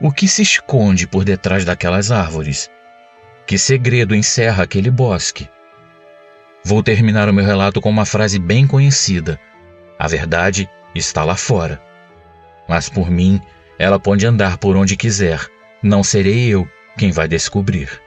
O que se esconde por detrás daquelas árvores? Que segredo encerra aquele bosque? Vou terminar o meu relato com uma frase bem conhecida. A verdade está lá fora. Mas por mim, ela pode andar por onde quiser. Não serei eu quem vai descobrir.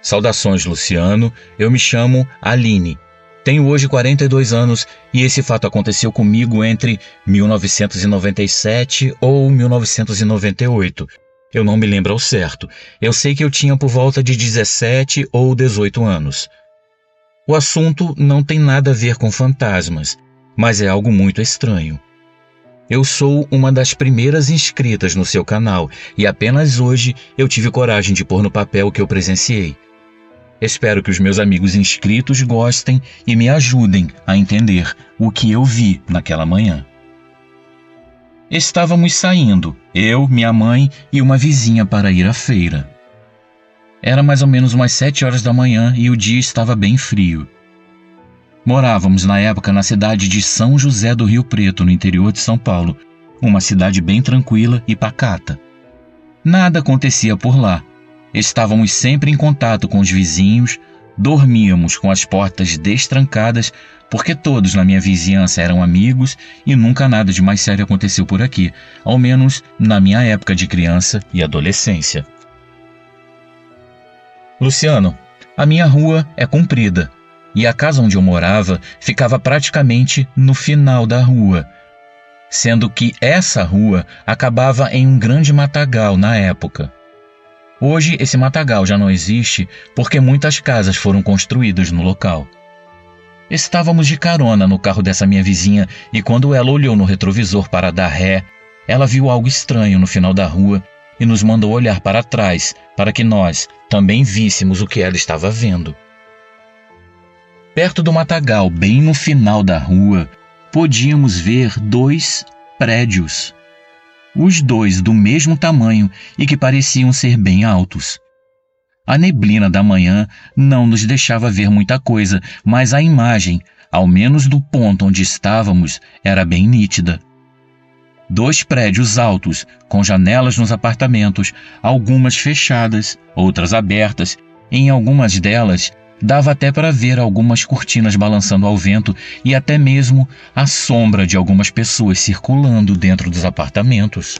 Saudações, Luciano. Eu me chamo Aline. Tenho hoje 42 anos e esse fato aconteceu comigo entre 1997 ou 1998. Eu não me lembro ao certo. Eu sei que eu tinha por volta de 17 ou 18 anos. O assunto não tem nada a ver com fantasmas, mas é algo muito estranho. Eu sou uma das primeiras inscritas no seu canal e apenas hoje eu tive coragem de pôr no papel o que eu presenciei. Espero que os meus amigos inscritos gostem e me ajudem a entender o que eu vi naquela manhã. Estávamos saindo, eu, minha mãe e uma vizinha para ir à feira. Era mais ou menos umas 7 horas da manhã e o dia estava bem frio. Morávamos na época na cidade de São José do Rio Preto, no interior de São Paulo, uma cidade bem tranquila e pacata. Nada acontecia por lá. Estávamos sempre em contato com os vizinhos, dormíamos com as portas destrancadas, porque todos na minha vizinhança eram amigos e nunca nada de mais sério aconteceu por aqui, ao menos na minha época de criança e adolescência. Luciano, a minha rua é comprida e a casa onde eu morava ficava praticamente no final da rua, sendo que essa rua acabava em um grande matagal na época. Hoje esse matagal já não existe porque muitas casas foram construídas no local. Estávamos de carona no carro dessa minha vizinha e quando ela olhou no retrovisor para dar ré, ela viu algo estranho no final da rua e nos mandou olhar para trás para que nós também víssemos o que ela estava vendo. Perto do matagal, bem no final da rua, podíamos ver 2 prédios. Os 2 do mesmo tamanho e que pareciam ser bem altos. A neblina da manhã não nos deixava ver muita coisa, mas a imagem, ao menos do ponto onde estávamos, era bem nítida. 2 prédios altos, com janelas nos apartamentos, algumas fechadas, outras abertas, e em algumas delas dava até para ver algumas cortinas balançando ao vento e até mesmo a sombra de algumas pessoas circulando dentro dos apartamentos.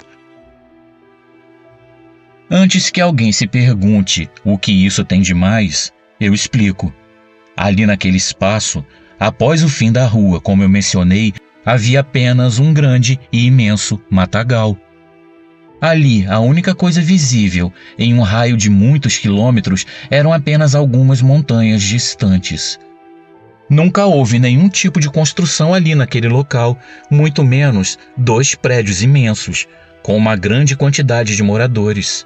Antes que alguém se pergunte o que isso tem de mais, eu explico. Ali naquele espaço, após o fim da rua, como eu mencionei, havia apenas um grande e imenso matagal. Ali, a única coisa visível, em um raio de muitos quilômetros, eram apenas algumas montanhas distantes. Nunca houve nenhum tipo de construção ali naquele local, muito menos 2 prédios imensos, com uma grande quantidade de moradores.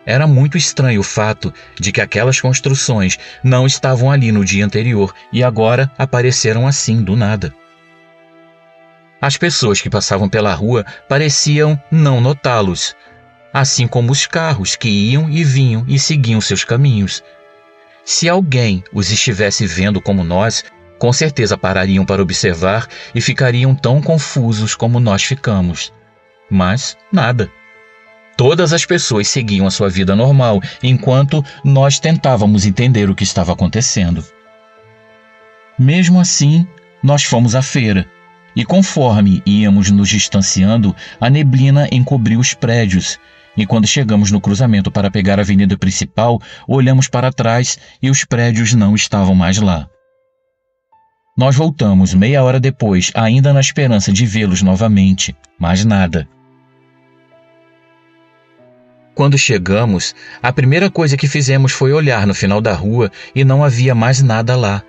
Era muito estranho o fato de que aquelas construções não estavam ali no dia anterior e agora apareceram assim do nada. As pessoas que passavam pela rua pareciam não notá-los, assim como os carros que iam e vinham e seguiam seus caminhos. Se alguém os estivesse vendo como nós, com certeza parariam para observar e ficariam tão confusos como nós ficamos. Mas nada. Todas as pessoas seguiam a sua vida normal, enquanto nós tentávamos entender o que estava acontecendo. Mesmo assim, nós fomos à feira. E conforme íamos nos distanciando, a neblina encobriu os prédios. E quando chegamos no cruzamento para pegar a avenida principal, olhamos para trás e os prédios não estavam mais lá. Nós voltamos meia hora depois, ainda na esperança de vê-los novamente, mas nada. Quando chegamos, a primeira coisa que fizemos foi olhar no final da rua e não havia mais nada lá.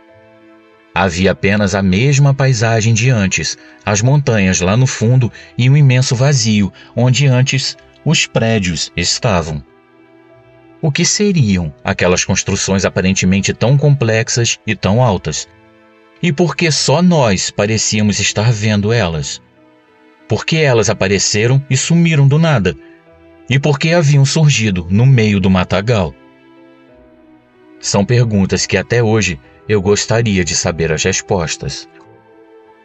Havia apenas a mesma paisagem de antes, as montanhas lá no fundo e um imenso vazio, onde antes os prédios estavam. O que seriam aquelas construções aparentemente tão complexas e tão altas? E por que só nós parecíamos estar vendo elas? Por que elas apareceram e sumiram do nada? E por que haviam surgido no meio do matagal? São perguntas que até hoje eu gostaria de saber as respostas.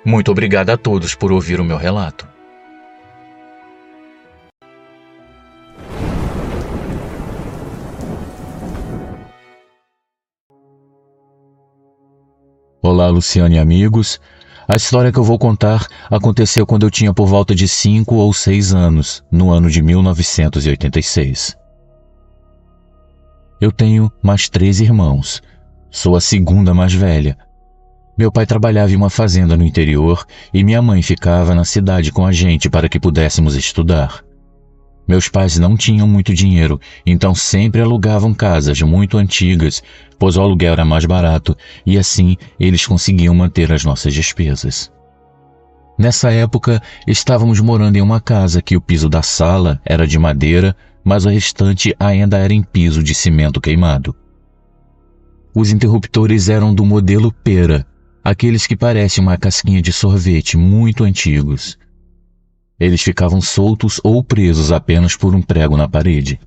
Muito obrigado a todos por ouvir o meu relato. Olá, Luciano e amigos. A história que eu vou contar aconteceu quando eu tinha por volta de 5 ou 6 anos, no ano de 1986. Eu tenho mais 3 irmãos. Sou a segunda mais velha. Meu pai trabalhava em uma fazenda no interior e minha mãe ficava na cidade com a gente para que pudéssemos estudar. Meus pais não tinham muito dinheiro, então sempre alugavam casas muito antigas, pois o aluguel era mais barato e assim eles conseguiam manter as nossas despesas. Nessa época, estávamos morando em uma casa que o piso da sala era de madeira, mas o restante ainda era em piso de cimento queimado. Os interruptores eram do modelo pera, aqueles que parecem uma casquinha de sorvete, muito antigos. Eles ficavam soltos ou presos apenas por um prego na parede.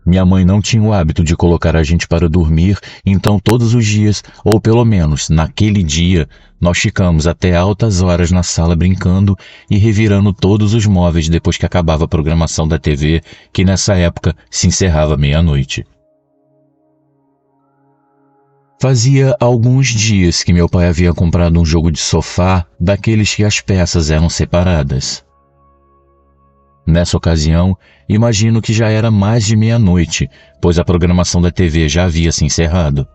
Minha mãe não tinha o hábito de colocar a gente para dormir, então todos os dias, ou pelo menos naquele dia, nós ficamos até altas horas na sala brincando e revirando todos os móveis depois que acabava a programação da TV, que nessa época se encerrava meia-noite. Fazia alguns dias que meu pai havia comprado um jogo de sofá daqueles que as peças eram separadas. Nessa ocasião, imagino que já era mais de meia-noite, pois a programação da TV já havia se encerrado.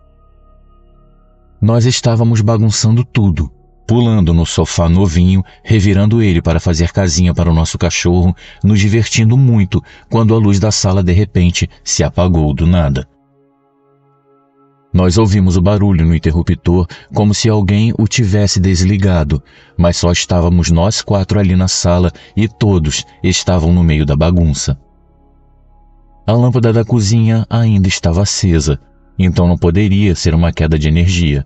Nós estávamos bagunçando tudo, pulando no sofá novinho, revirando ele para fazer casinha para o nosso cachorro, nos divertindo muito quando a luz da sala de repente se apagou do nada. Nós ouvimos o barulho no interruptor como se alguém o tivesse desligado, mas só estávamos nós 4 ali na sala e todos estavam no meio da bagunça. A lâmpada da cozinha ainda estava acesa, então não poderia ser uma queda de energia.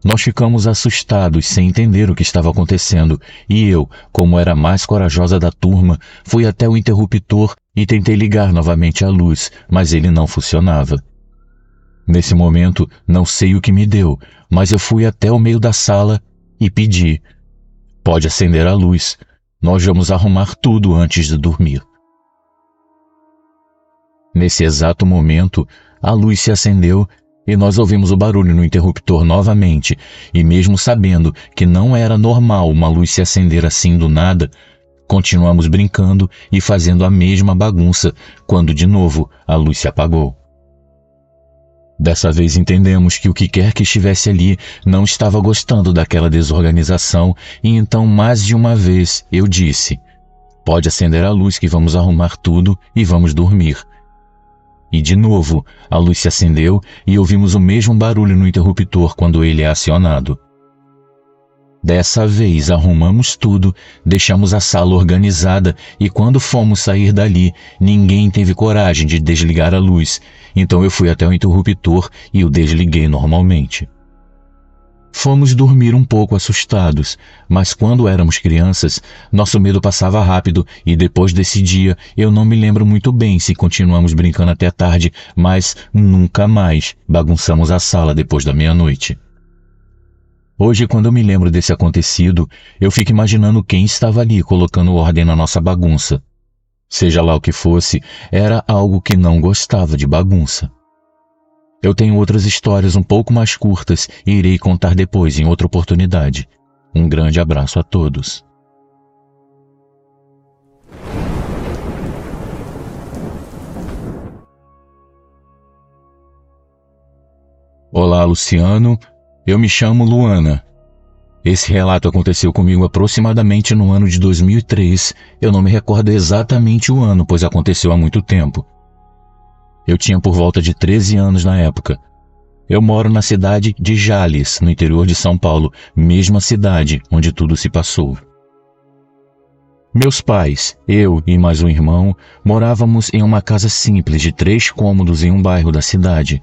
Nós ficamos assustados sem entender o que estava acontecendo e eu, como era a mais corajosa da turma, fui até o interruptor e tentei ligar novamente a luz, mas ele não funcionava. Nesse momento, não sei o que me deu, mas eu fui até o meio da sala e pedi: "Pode acender a luz. Nós vamos arrumar tudo antes de dormir." Nesse exato momento, a luz se acendeu e nós ouvimos o barulho no interruptor novamente, e mesmo sabendo que não era normal uma luz se acender assim do nada, continuamos brincando e fazendo a mesma bagunça quando de novo a luz se apagou. Dessa vez entendemos que o que quer que estivesse ali não estava gostando daquela desorganização e então mais de uma vez eu disse: "Pode acender a luz que vamos arrumar tudo e vamos dormir." E de novo a luz se acendeu e ouvimos o mesmo barulho no interruptor quando ele é acionado. Dessa vez arrumamos tudo, deixamos a sala organizada e quando fomos sair dali, ninguém teve coragem de desligar a luz, então eu fui até o interruptor e o desliguei normalmente. Fomos dormir um pouco assustados, mas quando éramos crianças, nosso medo passava rápido e depois desse dia eu não me lembro muito bem se continuamos brincando até tarde, mas nunca mais bagunçamos a sala depois da meia-noite. Hoje, quando eu me lembro desse acontecido, eu fico imaginando quem estava ali colocando ordem na nossa bagunça. Seja lá o que fosse, era algo que não gostava de bagunça. Eu tenho outras histórias um pouco mais curtas e irei contar depois em outra oportunidade. Um grande abraço a todos. Olá, Luciano. Eu me chamo Luana. Esse relato aconteceu comigo aproximadamente no ano de 2003. Eu não me recordo exatamente o ano, pois aconteceu há muito tempo. Eu tinha por volta de 13 anos na época. Eu moro na cidade de Jales, no interior de São Paulo, mesma cidade onde tudo se passou. Meus pais, eu e mais um irmão, morávamos em uma casa simples de 3 cômodos em um bairro da cidade.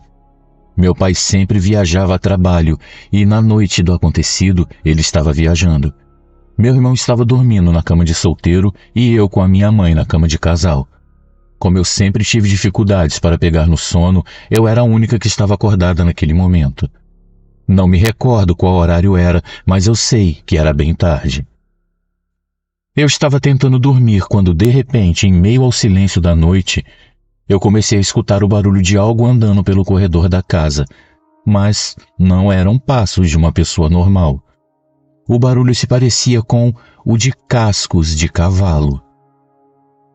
Meu pai sempre viajava a trabalho e na noite do acontecido ele estava viajando. Meu irmão estava dormindo na cama de solteiro e eu com a minha mãe na cama de casal. Como eu sempre tive dificuldades para pegar no sono, eu era a única que estava acordada naquele momento. Não me recordo qual horário era, mas eu sei que era bem tarde. Eu estava tentando dormir quando, de repente, em meio ao silêncio da noite, eu comecei a escutar o barulho de algo andando pelo corredor da casa, mas não eram passos de uma pessoa normal. O barulho se parecia com o de cascos de cavalo.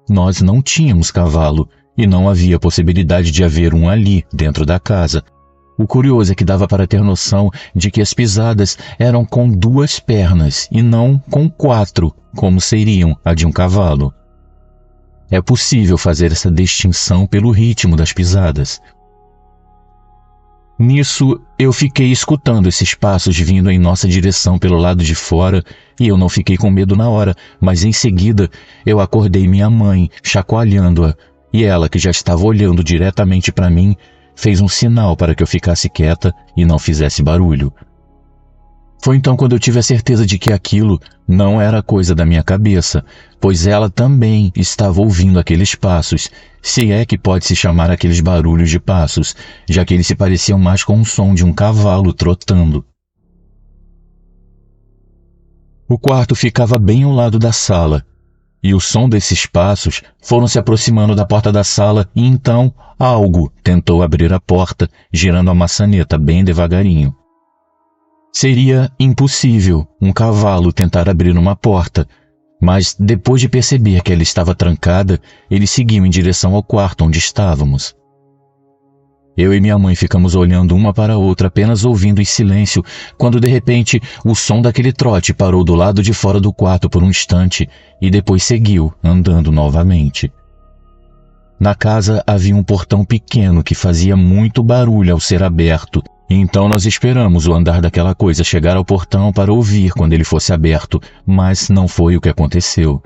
Nós não tínhamos cavalo, e não havia possibilidade de haver um ali, dentro da casa. O curioso é que dava para ter noção de que as pisadas eram com 2 pernas e não com 4, como seriam a de um cavalo. É possível fazer essa distinção pelo ritmo das pisadas. Nisso, eu fiquei escutando esses passos vindo em nossa direção pelo lado de fora e eu não fiquei com medo na hora, mas em seguida eu acordei minha mãe, chacoalhando-a, e ela, que já estava olhando diretamente para mim, fez um sinal para que eu ficasse quieta e não fizesse barulho. Foi então quando eu tive a certeza de que aquilo não era coisa da minha cabeça, pois ela também estava ouvindo aqueles passos, se é que pode se chamar aqueles barulhos de passos, já que eles se pareciam mais com o som de um cavalo trotando. O quarto ficava bem ao lado da sala, e o som desses passos foram se aproximando da porta da sala e então algo tentou abrir a porta, girando a maçaneta bem devagarinho. Seria impossível um cavalo tentar abrir uma porta, mas depois de perceber que ela estava trancada, ele seguiu em direção ao quarto onde estávamos. Eu e minha mãe ficamos olhando uma para a outra, apenas ouvindo em silêncio, quando de repente o som daquele trote parou do lado de fora do quarto por um instante e depois seguiu, andando novamente. Na casa havia um portão pequeno que fazia muito barulho ao ser aberto, então nós esperamos o andar daquela coisa chegar ao portão para ouvir quando ele fosse aberto, mas não foi o que aconteceu.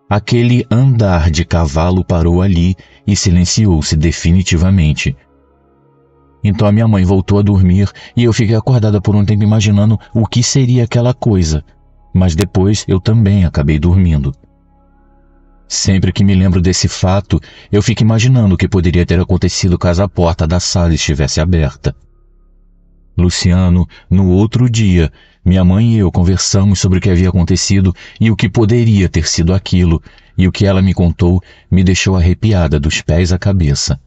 Aquele andar de cavalo parou ali e silenciou-se definitivamente. Então a minha mãe voltou a dormir e eu fiquei acordada por um tempo imaginando o que seria aquela coisa, mas depois eu também acabei dormindo. Sempre que me lembro desse fato, eu fico imaginando o que poderia ter acontecido caso a porta da sala estivesse aberta. Luciano, no outro dia, minha mãe e eu conversamos sobre o que havia acontecido e o que poderia ter sido aquilo, e o que ela me contou me deixou arrepiada dos pés à cabeça.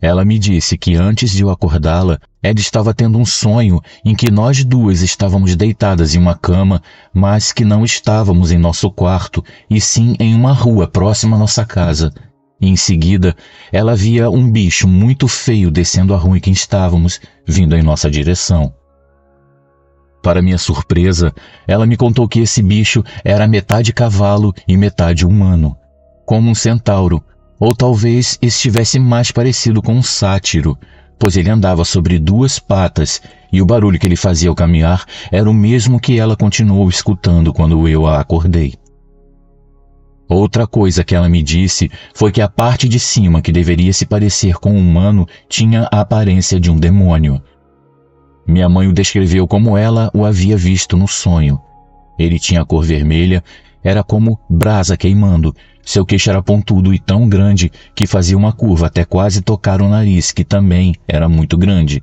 Ela me disse que antes de eu acordá-la, ela estava tendo um sonho em que nós duas estávamos deitadas em uma cama, mas que não estávamos em nosso quarto, e sim em uma rua próxima à nossa casa. E em seguida, ela via um bicho muito feio descendo a rua em que estávamos, vindo em nossa direção. Para minha surpresa, ela me contou que esse bicho era metade cavalo e metade humano, como um centauro, ou talvez estivesse mais parecido com um sátiro, pois ele andava sobre 2 patas e o barulho que ele fazia ao caminhar era o mesmo que ela continuou escutando quando eu a acordei. Outra coisa que ela me disse foi que a parte de cima, que deveria se parecer com um humano, tinha a aparência de um demônio. Minha mãe o descreveu como ela o havia visto no sonho. Ele tinha a cor vermelha, era como brasa queimando. Seu queixo era pontudo e tão grande que fazia uma curva até quase tocar o nariz, que também era muito grande.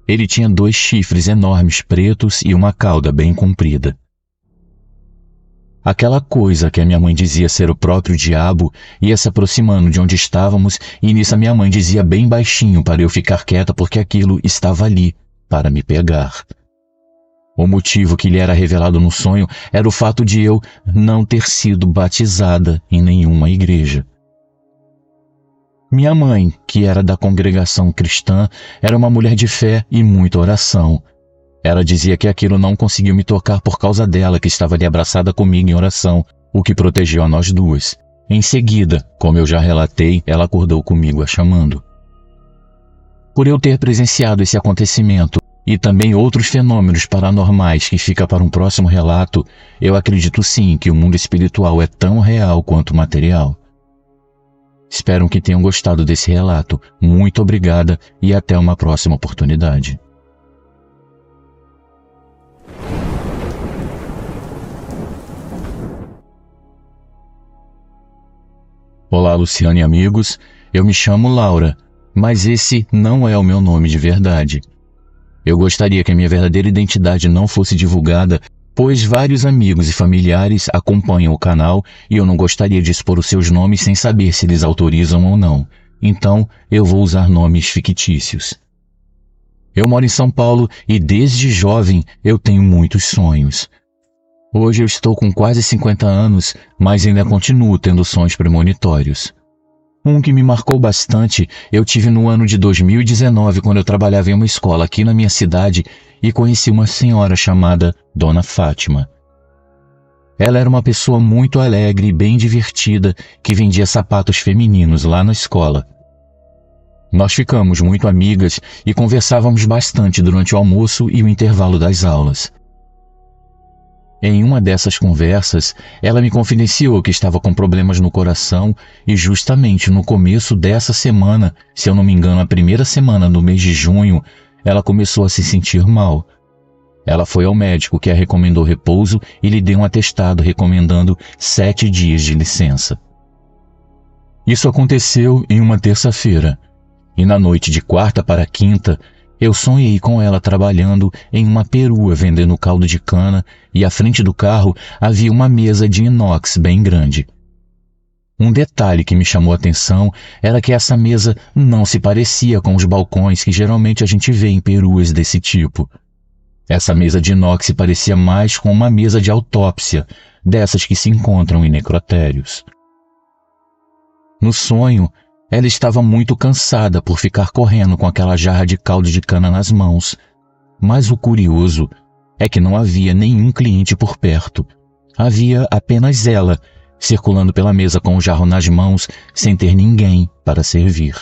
Ele tinha 2 chifres enormes pretos e uma cauda bem comprida. Aquela coisa que a minha mãe dizia ser o próprio diabo ia se aproximando de onde estávamos e nisso a minha mãe dizia bem baixinho para eu ficar quieta porque aquilo estava ali para me pegar. O motivo que lhe era revelado no sonho era o fato de eu não ter sido batizada em nenhuma igreja. Minha mãe, que era da congregação cristã, era uma mulher de fé e muita oração. Ela dizia que aquilo não conseguiu me tocar por causa dela, que estava ali abraçada comigo em oração, o que protegeu a nós duas. Em seguida, como eu já relatei, ela acordou comigo a chamando. Por eu ter presenciado esse acontecimento e também outros fenômenos paranormais que fica para um próximo relato, eu acredito sim que o mundo espiritual é tão real quanto material. Espero que tenham gostado desse relato. Muito obrigada e até uma próxima oportunidade. Olá, Luciano e amigos. Eu me chamo Laura, mas esse não é o meu nome de verdade. Eu gostaria que a minha verdadeira identidade não fosse divulgada, pois vários amigos e familiares acompanham o canal e eu não gostaria de expor os seus nomes sem saber se eles autorizam ou não. Então, eu vou usar nomes fictícios. Eu moro em São Paulo e desde jovem eu tenho muitos sonhos. Hoje eu estou com quase 50 anos, mas ainda continuo tendo sonhos premonitórios. Um que me marcou bastante eu tive no ano de 2019, quando eu trabalhava em uma escola aqui na minha cidade e conheci uma senhora chamada Dona Fátima. Ela era uma pessoa muito alegre e bem divertida que vendia sapatos femininos lá na escola. Nós ficamos muito amigas e conversávamos bastante durante o almoço e o intervalo das aulas. Em uma dessas conversas, ela me confidenciou que estava com problemas no coração e justamente no começo dessa semana, se eu não me engano, a primeira semana do mês de junho, ela começou a se sentir mal. Ela foi ao médico, que a recomendou repouso e lhe deu um atestado recomendando 7 dias de licença. Isso aconteceu em uma terça-feira, e na noite de quarta para quinta, eu sonhei com ela trabalhando em uma perua vendendo caldo de cana e à frente do carro havia uma mesa de inox bem grande. Um detalhe que me chamou a atenção era que essa mesa não se parecia com os balcões que geralmente a gente vê em peruas desse tipo. Essa mesa de inox se parecia mais com uma mesa de autópsia, dessas que se encontram em necrotérios. No sonho, ela estava muito cansada por ficar correndo com aquela jarra de caldo de cana nas mãos, mas o curioso é que não havia nenhum cliente por perto. Havia apenas ela, circulando pela mesa com o jarro nas mãos, sem ter ninguém para servir.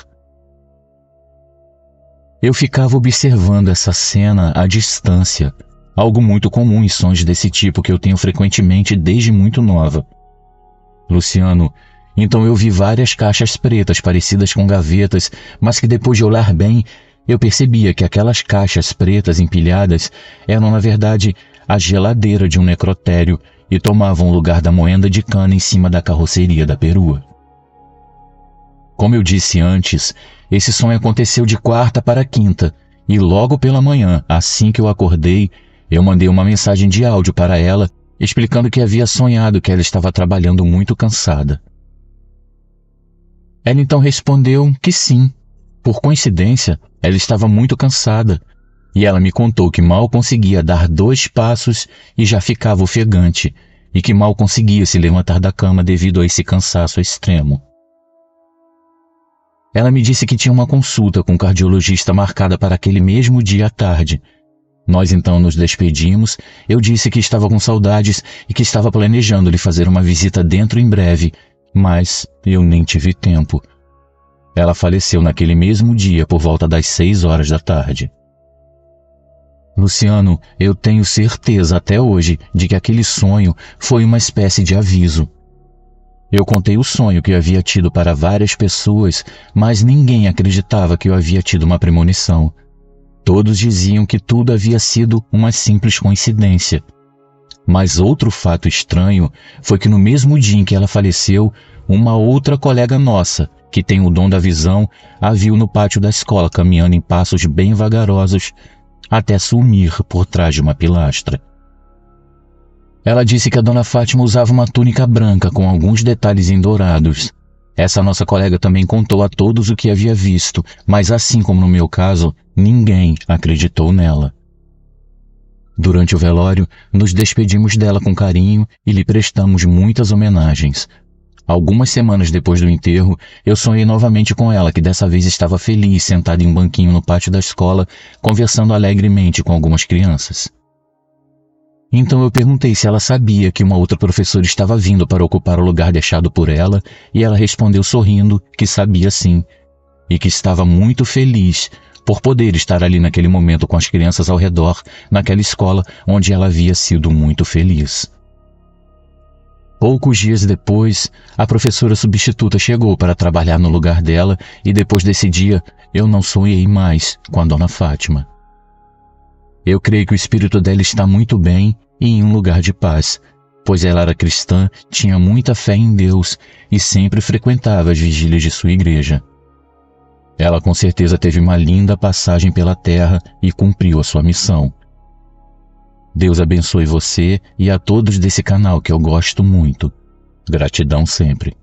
Eu ficava observando essa cena à distância, algo muito comum em sonhos desse tipo que eu tenho frequentemente desde muito nova. Luciano, então eu vi várias caixas pretas parecidas com gavetas, mas que depois de olhar bem, eu percebia que aquelas caixas pretas empilhadas eram na verdade a geladeira de um necrotério e tomavam o lugar da moenda de cana em cima da carroceria da perua. Como eu disse antes, esse sonho aconteceu de quarta para quinta, e logo pela manhã, assim que eu acordei, eu mandei uma mensagem de áudio para ela, explicando que havia sonhado que ela estava trabalhando muito cansada. Ela então respondeu que sim. Por coincidência, ela estava muito cansada, e ela me contou que mal conseguia dar 2 passos e já ficava ofegante, e que mal conseguia se levantar da cama devido a esse cansaço extremo. Ela me disse que tinha uma consulta com um cardiologista marcada para aquele mesmo dia à tarde. Nós então nos despedimos, eu disse que estava com saudades e que estava planejando lhe fazer uma visita dentro em breve, mas eu nem tive tempo. Ela faleceu naquele mesmo dia por volta das 6 horas da tarde. Luciano, eu tenho certeza até hoje de que aquele sonho foi uma espécie de aviso. Eu contei o sonho que eu havia tido para várias pessoas, mas ninguém acreditava que eu havia tido uma premonição. Todos diziam que tudo havia sido uma simples coincidência. Mas outro fato estranho foi que no mesmo dia em que ela faleceu, uma outra colega nossa, que tem o dom da visão, a viu no pátio da escola caminhando em passos bem vagarosos até sumir por trás de uma pilastra. Ela disse que a Dona Fátima usava uma túnica branca com alguns detalhes em dourados. Essa nossa colega também contou a todos o que havia visto, mas assim como no meu caso, ninguém acreditou nela. Durante o velório, nos despedimos dela com carinho e lhe prestamos muitas homenagens. Algumas semanas depois do enterro, eu sonhei novamente com ela, que dessa vez estava feliz, sentada em um banquinho no pátio da escola, conversando alegremente com algumas crianças. Então eu perguntei se ela sabia que uma outra professora estava vindo para ocupar o lugar deixado por ela, e ela respondeu sorrindo que sabia sim, e que estava muito feliz por poder estar ali naquele momento com as crianças ao redor, naquela escola onde ela havia sido muito feliz. Poucos dias depois, a professora substituta chegou para trabalhar no lugar dela, e depois desse dia eu não sonhei mais com a Dona Fátima. Eu creio que o espírito dela está muito bem e em um lugar de paz, pois ela era cristã, tinha muita fé em Deus e sempre frequentava as vigílias de sua igreja. Ela com certeza teve uma linda passagem pela terra e cumpriu a sua missão. Deus abençoe você e a todos desse canal que eu gosto muito. Gratidão sempre.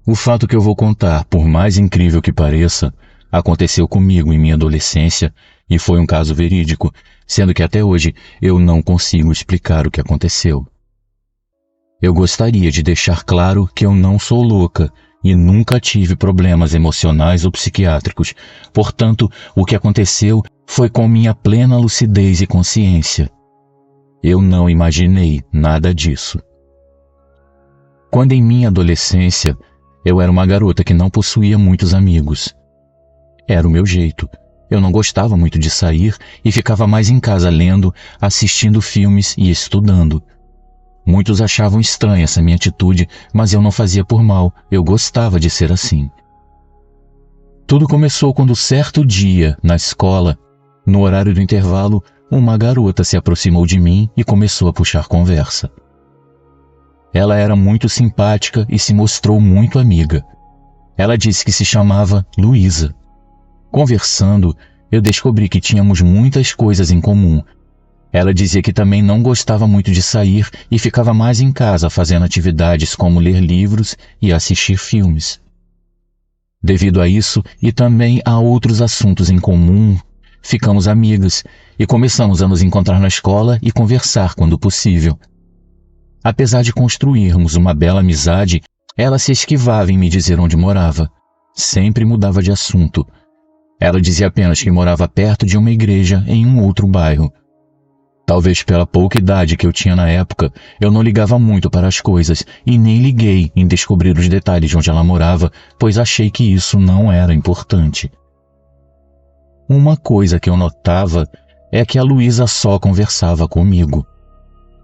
O fato que eu vou contar, por mais incrível que pareça, aconteceu comigo em minha adolescência e foi um caso verídico, sendo que até hoje eu não consigo explicar o que aconteceu. Eu gostaria de deixar claro que eu não sou louca e nunca tive problemas emocionais ou psiquiátricos. Portanto, o que aconteceu foi com minha plena lucidez e consciência. Eu não imaginei nada disso. Quando em minha adolescência, eu era uma garota que não possuía muitos amigos. Era o meu jeito. Eu não gostava muito de sair e ficava mais em casa lendo, assistindo filmes e estudando. Muitos achavam estranha essa minha atitude, mas eu não fazia por mal, eu gostava de ser assim. Tudo começou quando certo dia, na escola, no horário do intervalo, uma garota se aproximou de mim e começou a puxar conversa. Ela era muito simpática e se mostrou muito amiga. Ela disse que se chamava Luísa. Conversando, eu descobri que tínhamos muitas coisas em comum. Ela dizia que também não gostava muito de sair e ficava mais em casa fazendo atividades como ler livros e assistir filmes. Devido a isso e também a outros assuntos em comum, ficamos amigas e começamos a nos encontrar na escola e conversar quando possível. Apesar de construirmos uma bela amizade, ela se esquivava em me dizer onde morava. Sempre mudava de assunto. Ela dizia apenas que morava perto de uma igreja em um outro bairro. Talvez pela pouca idade que eu tinha na época, eu não ligava muito para as coisas e nem liguei em descobrir os detalhes de onde ela morava, pois achei que isso não era importante. Uma coisa que eu notava é que a Luísa só conversava comigo.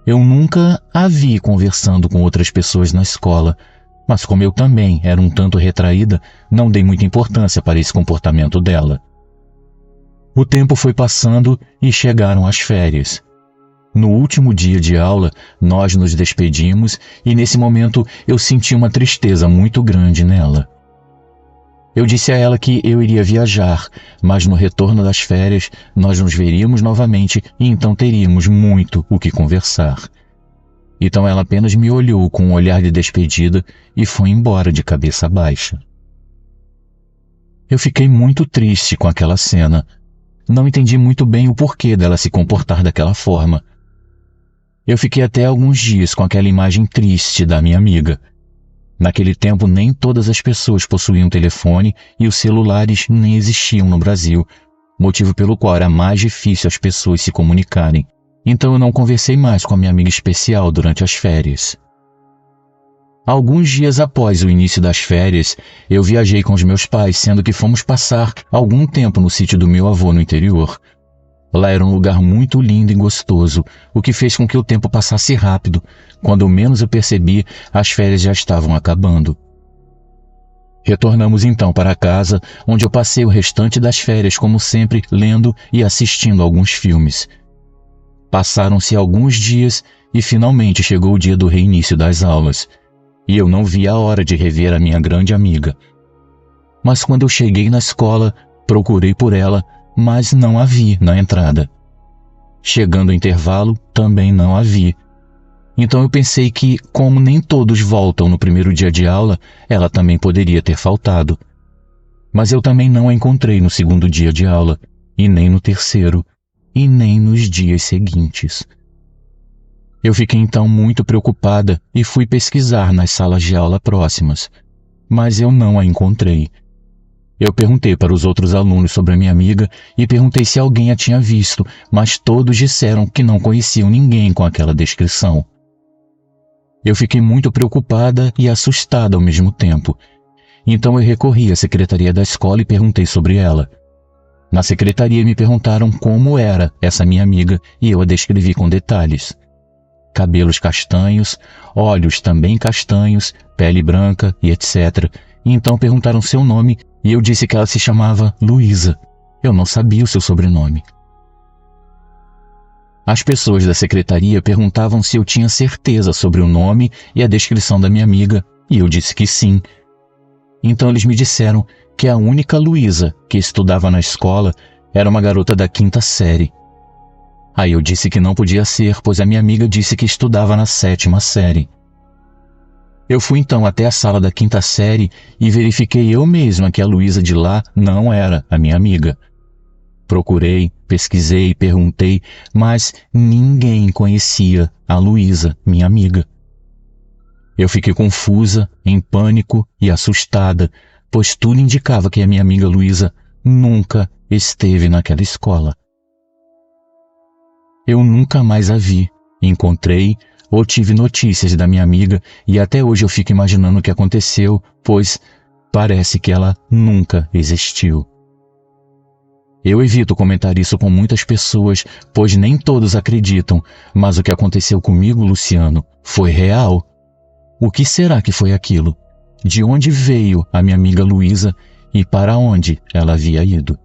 Eu nunca a vi conversando com outras pessoas na escola, mas como eu também era um tanto retraída, não dei muita importância para esse comportamento dela. O tempo foi passando e chegaram as férias. No último dia de aula, nós nos despedimos e nesse momento eu senti uma tristeza muito grande nela. Eu disse a ela que eu iria viajar, mas no retorno das férias nós nos veríamos novamente e então teríamos muito o que conversar. Então ela apenas me olhou com um olhar de despedida e foi embora de cabeça baixa. Eu fiquei muito triste com aquela cena. Não entendi muito bem o porquê dela se comportar daquela forma. Eu fiquei até alguns dias com aquela imagem triste da minha amiga. Naquele tempo nem todas as pessoas possuíam telefone e os celulares nem existiam no Brasil, motivo pelo qual era mais difícil as pessoas se comunicarem. Então eu não conversei mais com a minha amiga especial durante as férias. Alguns dias após o início das férias, eu viajei com os meus pais, sendo que fomos passar algum tempo no sítio do meu avô no interior. Lá era um lugar muito lindo e gostoso, o que fez com que o tempo passasse rápido. Quando menos eu percebi, as férias já estavam acabando. Retornamos então para casa, onde eu passei o restante das férias, como sempre, lendo e assistindo alguns filmes. Passaram-se alguns dias e finalmente chegou o dia do reinício das aulas. E eu não vi a hora de rever a minha grande amiga. Mas quando eu cheguei na escola, procurei por ela, mas não a vi na entrada. Chegando ao intervalo, também não a vi. Então eu pensei que, como nem todos voltam no primeiro dia de aula, ela também poderia ter faltado. Mas eu também não a encontrei no segundo dia de aula, e nem no terceiro, e nem nos dias seguintes. Eu fiquei então muito preocupada e fui pesquisar nas salas de aula próximas, mas eu não a encontrei. Eu perguntei para os outros alunos sobre a minha amiga e perguntei se alguém a tinha visto, mas todos disseram que não conheciam ninguém com aquela descrição. Eu fiquei muito preocupada e assustada ao mesmo tempo. Então eu recorri à secretaria da escola e perguntei sobre ela. Na secretaria me perguntaram como era essa minha amiga e eu a descrevi com detalhes. Cabelos castanhos, olhos também castanhos, pele branca e etc. E então perguntaram seu nome e eu disse que ela se chamava Luísa. Eu não sabia o seu sobrenome. As pessoas da secretaria perguntavam se eu tinha certeza sobre o nome e a descrição da minha amiga, e eu disse que sim. Então eles me disseram que a única Luísa que estudava na escola era uma garota da 5ª série. Aí eu disse que não podia ser, pois a minha amiga disse que estudava na 7ª série. Eu fui então até a sala da 5ª série e verifiquei eu mesma que a Luísa de lá não era a minha amiga. Procurei, pesquisei, perguntei, mas ninguém conhecia a Luísa, minha amiga. Eu fiquei confusa, em pânico e assustada, pois tudo indicava que a minha amiga Luísa nunca esteve naquela escola. Eu nunca mais a vi, encontrei ou tive notícias da minha amiga e até hoje eu fico imaginando o que aconteceu, pois parece que ela nunca existiu. Eu evito comentar isso com muitas pessoas, pois nem todos acreditam, mas o que aconteceu comigo, Luciano, foi real. O que será que foi aquilo? De onde veio a minha amiga Luísa e para onde ela havia ido?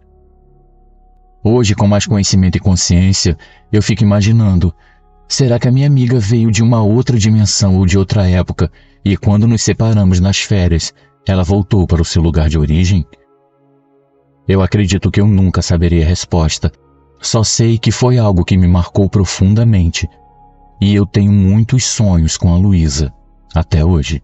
Hoje, com mais conhecimento e consciência, eu fico imaginando, será que a minha amiga veio de uma outra dimensão ou de outra época e quando nos separamos nas férias, ela voltou para o seu lugar de origem? Eu acredito que eu nunca saberia a resposta. Só sei que foi algo que me marcou profundamente. E eu tenho muitos sonhos com a Luísa, até hoje.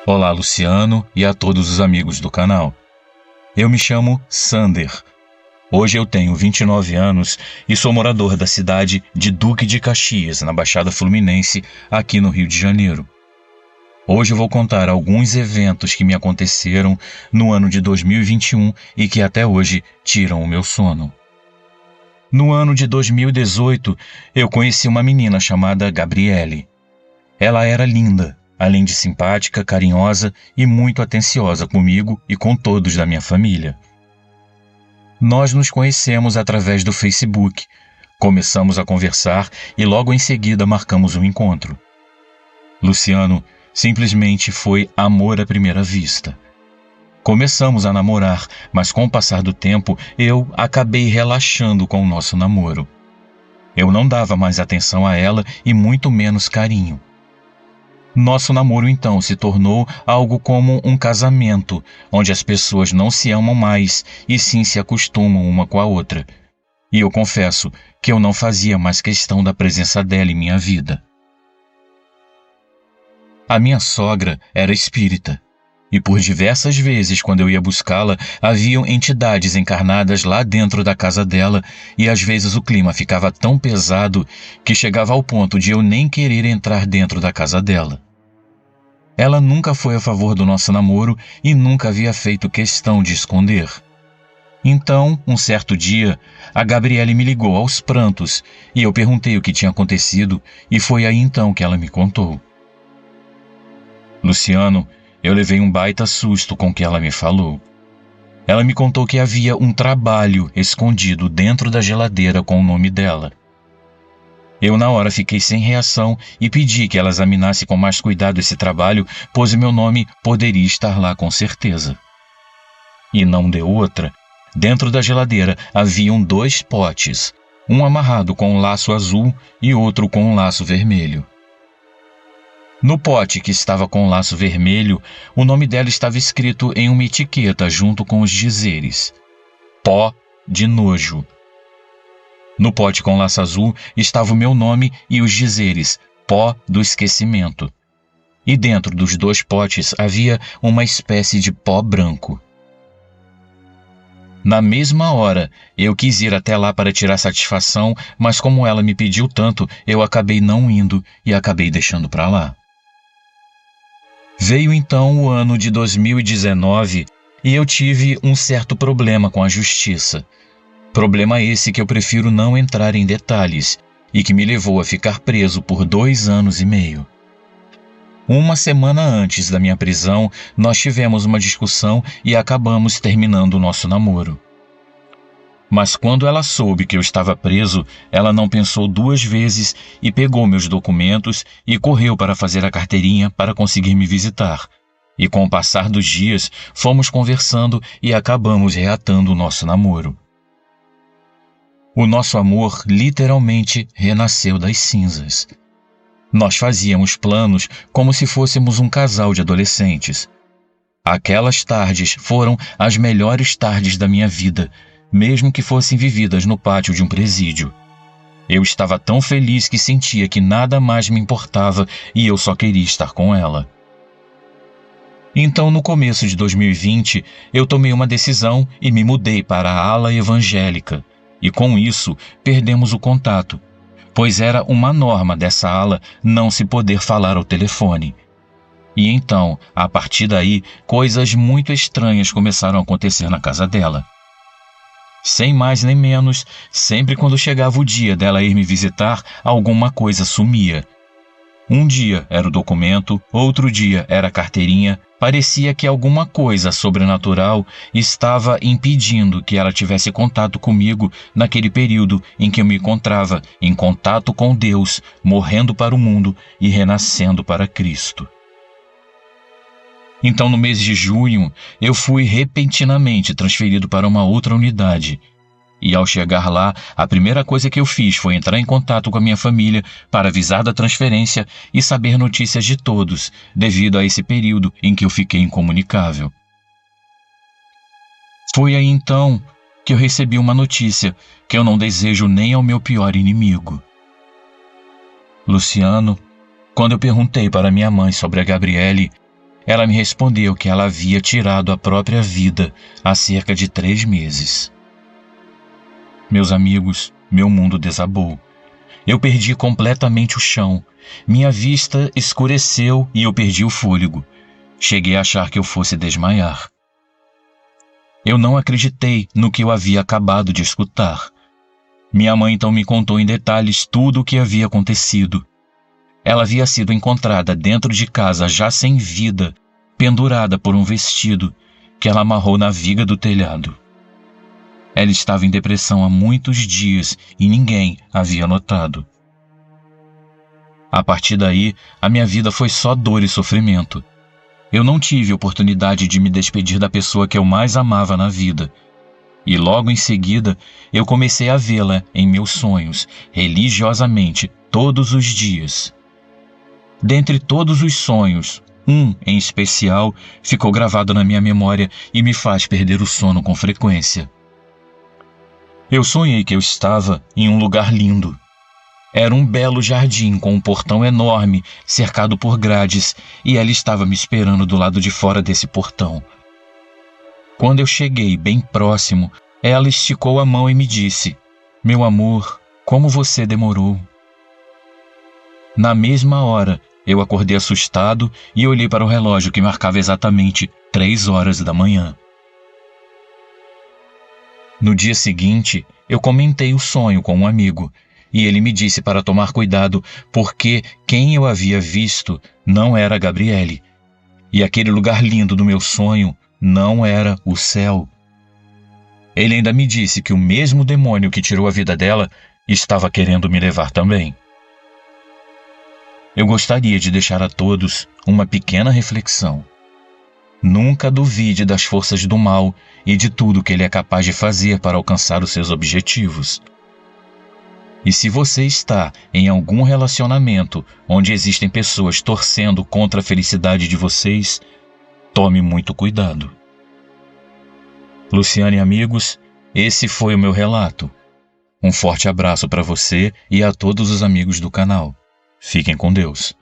Olá, Luciano, e a todos os amigos do canal. Eu me chamo Sander. Hoje eu tenho 29 anos e sou morador da cidade de Duque de Caxias, na Baixada Fluminense, aqui no Rio de Janeiro. Hoje eu vou contar alguns eventos que me aconteceram no ano de 2021 e que até hoje tiram o meu sono. No ano de 2018, eu conheci uma menina chamada Gabriele. Ela era linda, além de simpática, carinhosa e muito atenciosa comigo e com todos da minha família. Nós nos conhecemos através do Facebook, começamos a conversar e logo em seguida marcamos um encontro. Luciano, simplesmente foi amor à primeira vista. Começamos a namorar, mas com o passar do tempo eu acabei relaxando com o nosso namoro. Eu não dava mais atenção a ela e muito menos carinho. Nosso namoro então se tornou algo como um casamento, onde as pessoas não se amam mais e sim se acostumam uma com a outra. E eu confesso que eu não fazia mais questão da presença dela em minha vida. A minha sogra era espírita, e por diversas vezes, quando eu ia buscá-la, haviam entidades encarnadas lá dentro da casa dela, e às vezes o clima ficava tão pesado que chegava ao ponto de eu nem querer entrar dentro da casa dela. Ela nunca foi a favor do nosso namoro e nunca havia feito questão de esconder. Então, um certo dia, a Gabriele me ligou aos prantos e eu perguntei o que tinha acontecido e foi aí então que ela me contou. Luciano, eu levei um baita susto com o que ela me falou. Ela me contou que havia um trabalho escondido dentro da geladeira com o nome dela. Eu na hora fiquei sem reação e pedi que ela examinasse com mais cuidado esse trabalho, pois o meu nome poderia estar lá com certeza. E não deu outra. Dentro da geladeira haviam 2 potes, um amarrado com um laço azul e outro com um laço vermelho. No pote que estava com o laço vermelho, o nome dela estava escrito em uma etiqueta junto com os dizeres: Pó de nojo. No pote com laço azul estava o meu nome e os dizeres Pó do esquecimento. E dentro dos 2 potes havia uma espécie de pó branco. Na mesma hora, eu quis ir até lá para tirar satisfação, mas como ela me pediu tanto, eu acabei não indo e acabei deixando para lá. Veio então o ano de 2019 e eu tive um certo problema com a justiça. Problema esse que eu prefiro não entrar em detalhes e que me levou a ficar preso por 2 anos e meio. Uma semana antes da minha prisão, nós tivemos uma discussão e acabamos terminando o nosso namoro. Mas quando ela soube que eu estava preso, ela não pensou 2 vezes e pegou meus documentos e correu para fazer a carteirinha para conseguir me visitar. E com o passar dos dias, fomos conversando e acabamos reatando o nosso namoro. O nosso amor literalmente renasceu das cinzas. Nós fazíamos planos como se fôssemos um casal de adolescentes. Aquelas tardes foram as melhores tardes da minha vida, mesmo que fossem vividas no pátio de um presídio. Eu estava tão feliz que sentia que nada mais me importava e eu só queria estar com ela. Então, no começo de 2020, eu tomei uma decisão e me mudei para a ala evangélica. E com isso, perdemos o contato, pois era uma norma dessa ala não se poder falar ao telefone. E então, a partir daí, coisas muito estranhas começaram a acontecer na casa dela. Sem mais nem menos, sempre quando chegava o dia dela ir me visitar, alguma coisa sumia. Um dia era o documento, outro dia era a carteirinha. Parecia que alguma coisa sobrenatural estava impedindo que ela tivesse contato comigo naquele período em que eu me encontrava em contato com Deus, morrendo para o mundo e renascendo para Cristo. Então, no mês de junho, eu fui repentinamente transferido para uma outra unidade. E ao chegar lá, a primeira coisa que eu fiz foi entrar em contato com a minha família para avisar da transferência e saber notícias de todos, devido a esse período em que eu fiquei incomunicável. Foi aí então que eu recebi uma notícia que eu não desejo nem ao meu pior inimigo. Luciano, quando eu perguntei para minha mãe sobre a Gabriele, ela me respondeu que ela havia tirado a própria vida há cerca de 3 meses. Meus amigos, meu mundo desabou. Eu perdi completamente o chão. Minha vista escureceu e eu perdi o fôlego. Cheguei a achar que eu fosse desmaiar. Eu não acreditei no que eu havia acabado de escutar. Minha mãe então me contou em detalhes tudo o que havia acontecido. Ela havia sido encontrada dentro de casa já sem vida, pendurada por um vestido que ela amarrou na viga do telhado. Ela estava em depressão há muitos dias e ninguém havia notado. A partir daí, a minha vida foi só dor e sofrimento. Eu não tive oportunidade de me despedir da pessoa que eu mais amava na vida. E logo em seguida, eu comecei a vê-la em meus sonhos, religiosamente, todos os dias. Dentre todos os sonhos, um em especial ficou gravado na minha memória e me faz perder o sono com frequência. Eu sonhei que eu estava em um lugar lindo. Era um belo jardim com um portão enorme, cercado por grades, e ela estava me esperando do lado de fora desse portão. Quando eu cheguei bem próximo, ela esticou a mão e me disse: "Meu amor, como você demorou?" Na mesma hora, eu acordei assustado e olhei para o relógio que marcava exatamente 3 horas da manhã. No dia seguinte, eu comentei o sonho com um amigo, e ele me disse para tomar cuidado porque quem eu havia visto não era a Gabriele, e aquele lugar lindo do meu sonho não era o céu. Ele ainda me disse que o mesmo demônio que tirou a vida dela estava querendo me levar também. Eu gostaria de deixar a todos uma pequena reflexão. Nunca duvide das forças do mal e de tudo que ele é capaz de fazer para alcançar os seus objetivos. E se você está em algum relacionamento onde existem pessoas torcendo contra a felicidade de vocês, tome muito cuidado. Luciane e amigos, esse foi o meu relato. Um forte abraço para você e a todos os amigos do canal. Fiquem com Deus.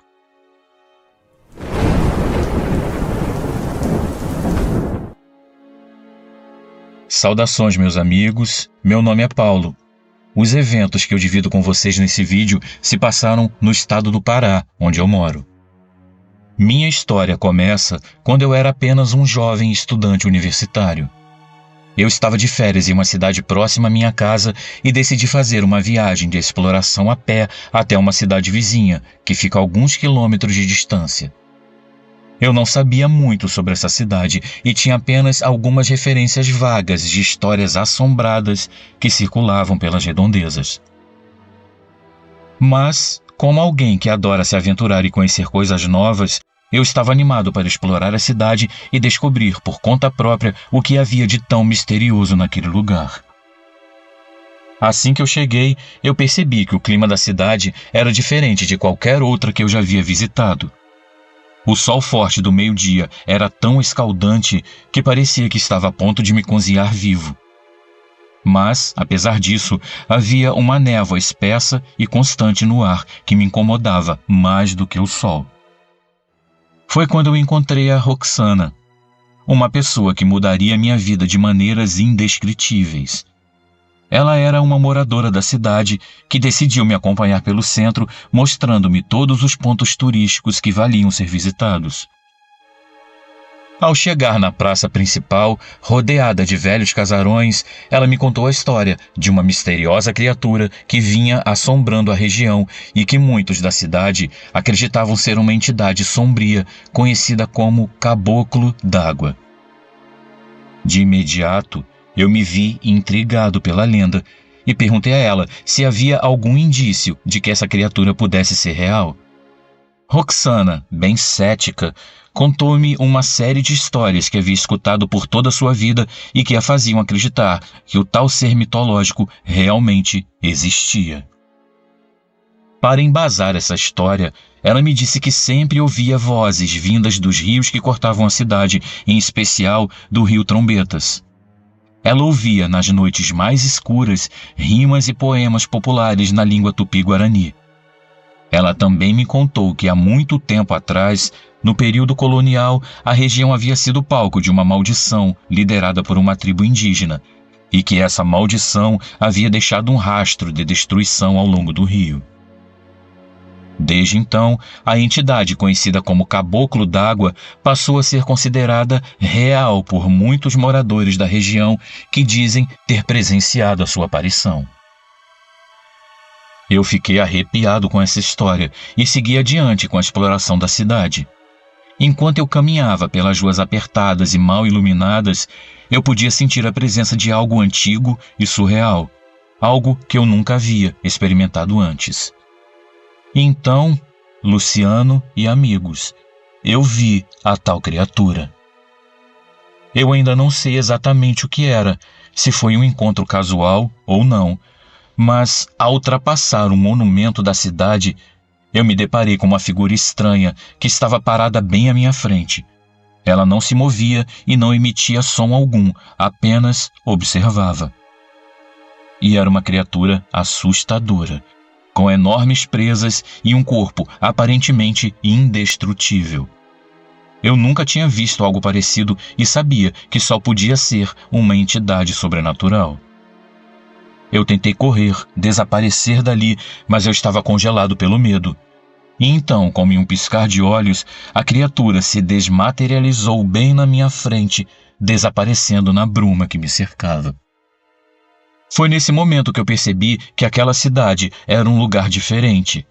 Saudações, meus amigos. Meu nome é Paulo. Os eventos que eu divido com vocês nesse vídeo se passaram no estado do Pará, onde eu moro. Minha história começa quando eu era apenas um jovem estudante universitário. Eu estava de férias em uma cidade próxima à minha casa e decidi fazer uma viagem de exploração a pé até uma cidade vizinha, que fica a alguns quilômetros de distância. Eu não sabia muito sobre essa cidade e tinha apenas algumas referências vagas de histórias assombradas que circulavam pelas redondezas. Mas, como alguém que adora se aventurar e conhecer coisas novas, eu estava animado para explorar a cidade e descobrir por conta própria o que havia de tão misterioso naquele lugar. Assim que eu cheguei, eu percebi que o clima da cidade era diferente de qualquer outra que eu já havia visitado. O sol forte do meio-dia era tão escaldante que parecia que estava a ponto de me cozinhar vivo. Mas, apesar disso, havia uma névoa espessa e constante no ar que me incomodava mais do que o sol. Foi quando eu encontrei a Roxana, uma pessoa que mudaria minha vida de maneiras indescritíveis. Ela era uma moradora da cidade que decidiu me acompanhar pelo centro, mostrando-me todos os pontos turísticos que valiam ser visitados. Ao chegar na praça principal, rodeada de velhos casarões, ela me contou a história de uma misteriosa criatura que vinha assombrando a região e que muitos da cidade acreditavam ser uma entidade sombria, conhecida como Caboclo d'Água. De imediato, eu me vi intrigado pela lenda e perguntei a ela se havia algum indício de que essa criatura pudesse ser real. Roxana, bem cética, contou-me uma série de histórias que havia escutado por toda a sua vida e que a faziam acreditar que o tal ser mitológico realmente existia. Para embasar essa história, ela me disse que sempre ouvia vozes vindas dos rios que cortavam a cidade, em especial do rio Trombetas. Ela ouvia, nas noites mais escuras, rimas e poemas populares na língua tupi-guarani. Ela também me contou que há muito tempo atrás, no período colonial, a região havia sido palco de uma maldição liderada por uma tribo indígena, e que essa maldição havia deixado um rastro de destruição ao longo do rio. Desde então, a entidade conhecida como Caboclo d'Água passou a ser considerada real por muitos moradores da região que dizem ter presenciado a sua aparição. Eu fiquei arrepiado com essa história e segui adiante com a exploração da cidade. Enquanto eu caminhava pelas ruas apertadas e mal iluminadas, eu podia sentir a presença de algo antigo e surreal, algo que eu nunca havia experimentado antes. Então, Luciano e amigos, eu vi a tal criatura. Eu ainda não sei exatamente o que era, se foi um encontro casual ou não, mas, ao ultrapassar um monumento da cidade, eu me deparei com uma figura estranha que estava parada bem à minha frente. Ela não se movia e não emitia som algum, apenas observava. E era uma criatura assustadora, com enormes presas e um corpo aparentemente indestrutível. Eu nunca tinha visto algo parecido e sabia que só podia ser uma entidade sobrenatural. Eu tentei correr, desaparecer dali, mas eu estava congelado pelo medo. E então, como em um piscar de olhos, a criatura se desmaterializou bem na minha frente, desaparecendo na bruma que me cercava. Foi nesse momento que eu percebi que aquela cidade era um lugar diferente.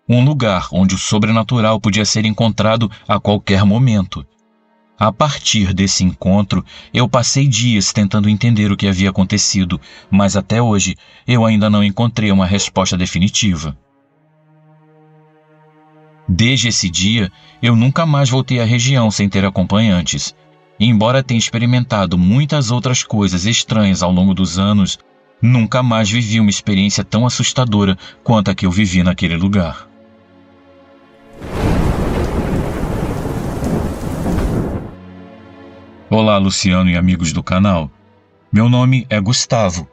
Um lugar onde o sobrenatural podia ser encontrado a qualquer momento. A partir desse encontro, eu passei dias tentando entender o que havia acontecido, mas até hoje eu ainda não encontrei uma resposta definitiva. Desde esse dia, eu nunca mais voltei à região sem ter acompanhantes. E embora tenha experimentado muitas outras coisas estranhas ao longo dos anos, nunca mais vivi uma experiência tão assustadora quanto a que eu vivi naquele lugar. Olá, Luciano e amigos do canal. Meu nome é Gustavo.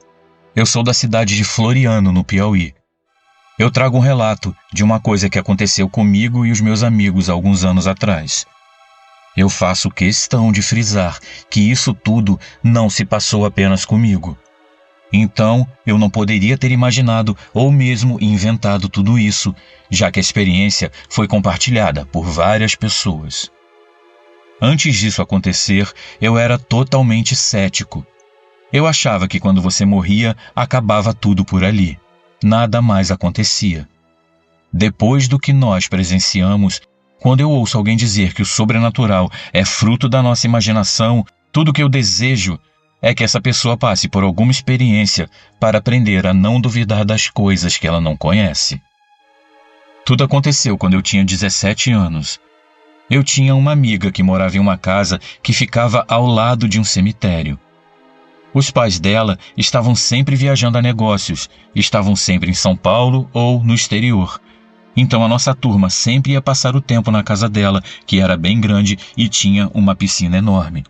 Eu sou da cidade de Floriano, no Piauí. Eu trago um relato de uma coisa que aconteceu comigo e os meus amigos há alguns anos atrás. Eu faço questão de frisar que isso tudo não se passou apenas comigo. Então, eu não poderia ter imaginado ou mesmo inventado tudo isso, já que a experiência foi compartilhada por várias pessoas. Antes disso acontecer, eu era totalmente cético. Eu achava que quando você morria, acabava tudo por ali. Nada mais acontecia. Depois do que nós presenciamos, quando eu ouço alguém dizer que o sobrenatural é fruto da nossa imaginação, tudo que eu desejo é que essa pessoa passe por alguma experiência para aprender a não duvidar das coisas que ela não conhece. Tudo aconteceu quando eu tinha 17 anos. Eu tinha uma amiga que morava em uma casa que ficava ao lado de um cemitério. Os pais dela estavam sempre viajando a negócios, estavam sempre em São Paulo ou no exterior. Então a nossa turma sempre ia passar o tempo na casa dela, que era bem grande e tinha uma piscina enorme.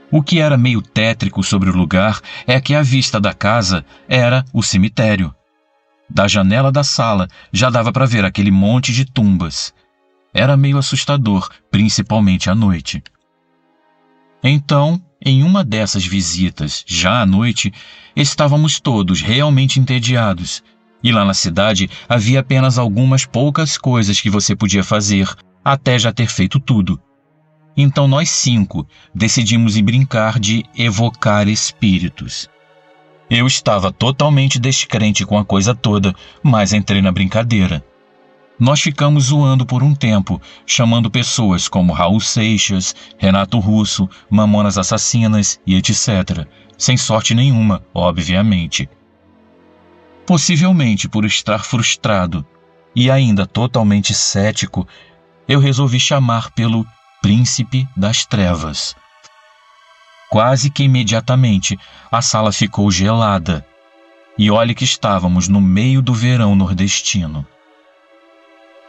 O que era meio tétrico sobre o lugar é que a vista da casa era o cemitério. Da janela da sala já dava para ver aquele monte de tumbas. Era meio assustador, principalmente à noite. Então, em uma dessas visitas, já à noite, estávamos todos realmente entediados. E lá na cidade havia apenas algumas poucas coisas que você podia fazer, até já ter feito tudo. Então nós 5 decidimos ir brincar de evocar espíritos. Eu estava totalmente descrente com a coisa toda, mas entrei na brincadeira. Nós ficamos zoando por um tempo, chamando pessoas como Raul Seixas, Renato Russo, Mamonas Assassinas e etc. Sem sorte nenhuma, obviamente. Possivelmente por estar frustrado e ainda totalmente cético, eu resolvi chamar pelo Príncipe das Trevas. Quase que imediatamente a sala ficou gelada. E olhe que estávamos no meio do verão nordestino.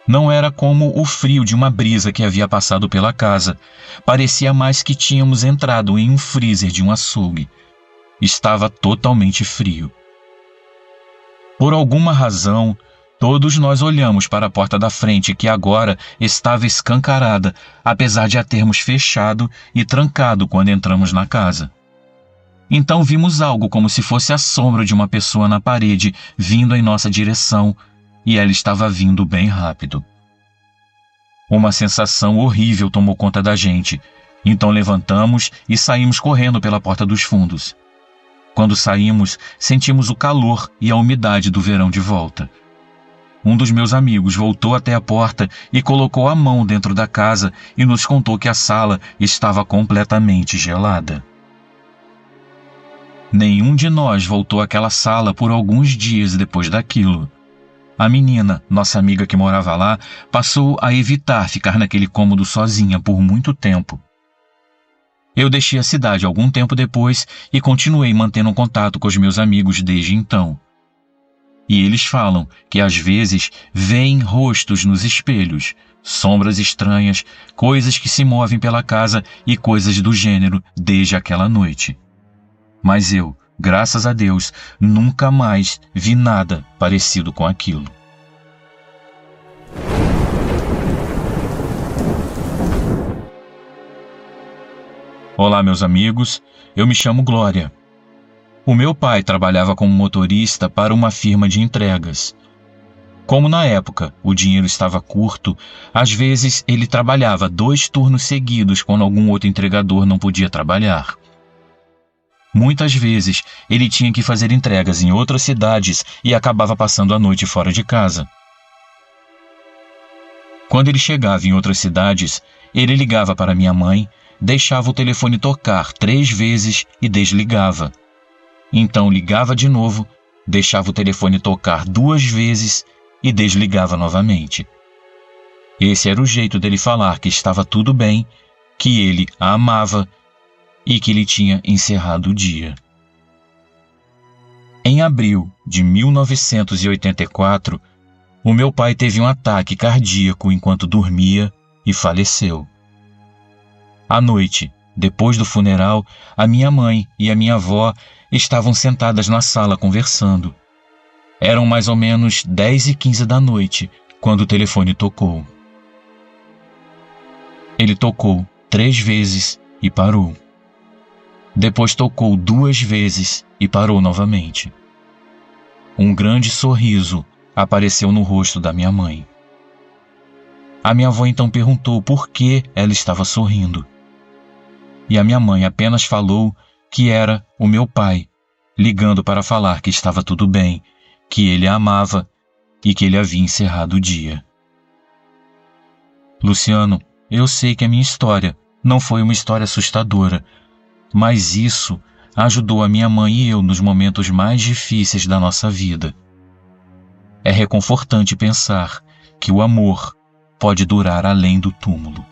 Não era como o frio de uma brisa que havia passado pela casa. Parecia mais que tínhamos entrado em um freezer de um açougue. Estava totalmente frio. Por alguma razão, todos nós olhamos para a porta da frente, que agora estava escancarada, apesar de a termos fechado e trancado quando entramos na casa. Então vimos algo como se fosse a sombra de uma pessoa na parede, vindo em nossa direção, e ela estava vindo bem rápido. Uma sensação horrível tomou conta da gente, então levantamos e saímos correndo pela porta dos fundos. Quando saímos, sentimos o calor e a umidade do verão de volta. Um dos meus amigos voltou até a porta e colocou a mão dentro da casa e nos contou que a sala estava completamente gelada. Nenhum de nós voltou àquela sala por alguns dias depois daquilo. A menina, nossa amiga que morava lá, passou a evitar ficar naquele cômodo sozinha por muito tempo. Eu deixei a cidade algum tempo depois e continuei mantendo contato com os meus amigos desde então. E eles falam que às vezes veem rostos nos espelhos, sombras estranhas, coisas que se movem pela casa e coisas do gênero desde aquela noite. Mas eu, graças a Deus, nunca mais vi nada parecido com aquilo. Olá, meus amigos, eu me chamo Glória. O meu pai trabalhava como motorista para uma firma de entregas. Como na época o dinheiro estava curto, às vezes ele trabalhava 2 turnos seguidos quando algum outro entregador não podia trabalhar. Muitas vezes ele tinha que fazer entregas em outras cidades e acabava passando a noite fora de casa. Quando ele chegava em outras cidades, ele ligava para minha mãe, deixava o telefone tocar 3 vezes e desligava. Então ligava de novo, deixava o telefone tocar 2 vezes e desligava novamente. Esse era o jeito dele falar que estava tudo bem, que ele a amava e que ele tinha encerrado o dia. Em abril de 1984, o meu pai teve um ataque cardíaco enquanto dormia e faleceu. À noite, depois do funeral, a minha mãe e a minha avó estavam sentadas na sala conversando. Eram mais ou menos 10h15 da noite, quando o telefone tocou. Ele tocou 3 vezes e parou. Depois tocou 2 vezes e parou novamente. Um grande sorriso apareceu no rosto da minha mãe. A minha avó então perguntou por que ela estava sorrindo. E a minha mãe apenas falou que era o meu pai, ligando para falar que estava tudo bem, que ele a amava e que ele havia encerrado o dia. Luciano, eu sei que a minha história não foi uma história assustadora, mas isso ajudou a minha mãe e eu nos momentos mais difíceis da nossa vida. É reconfortante pensar que o amor pode durar além do túmulo.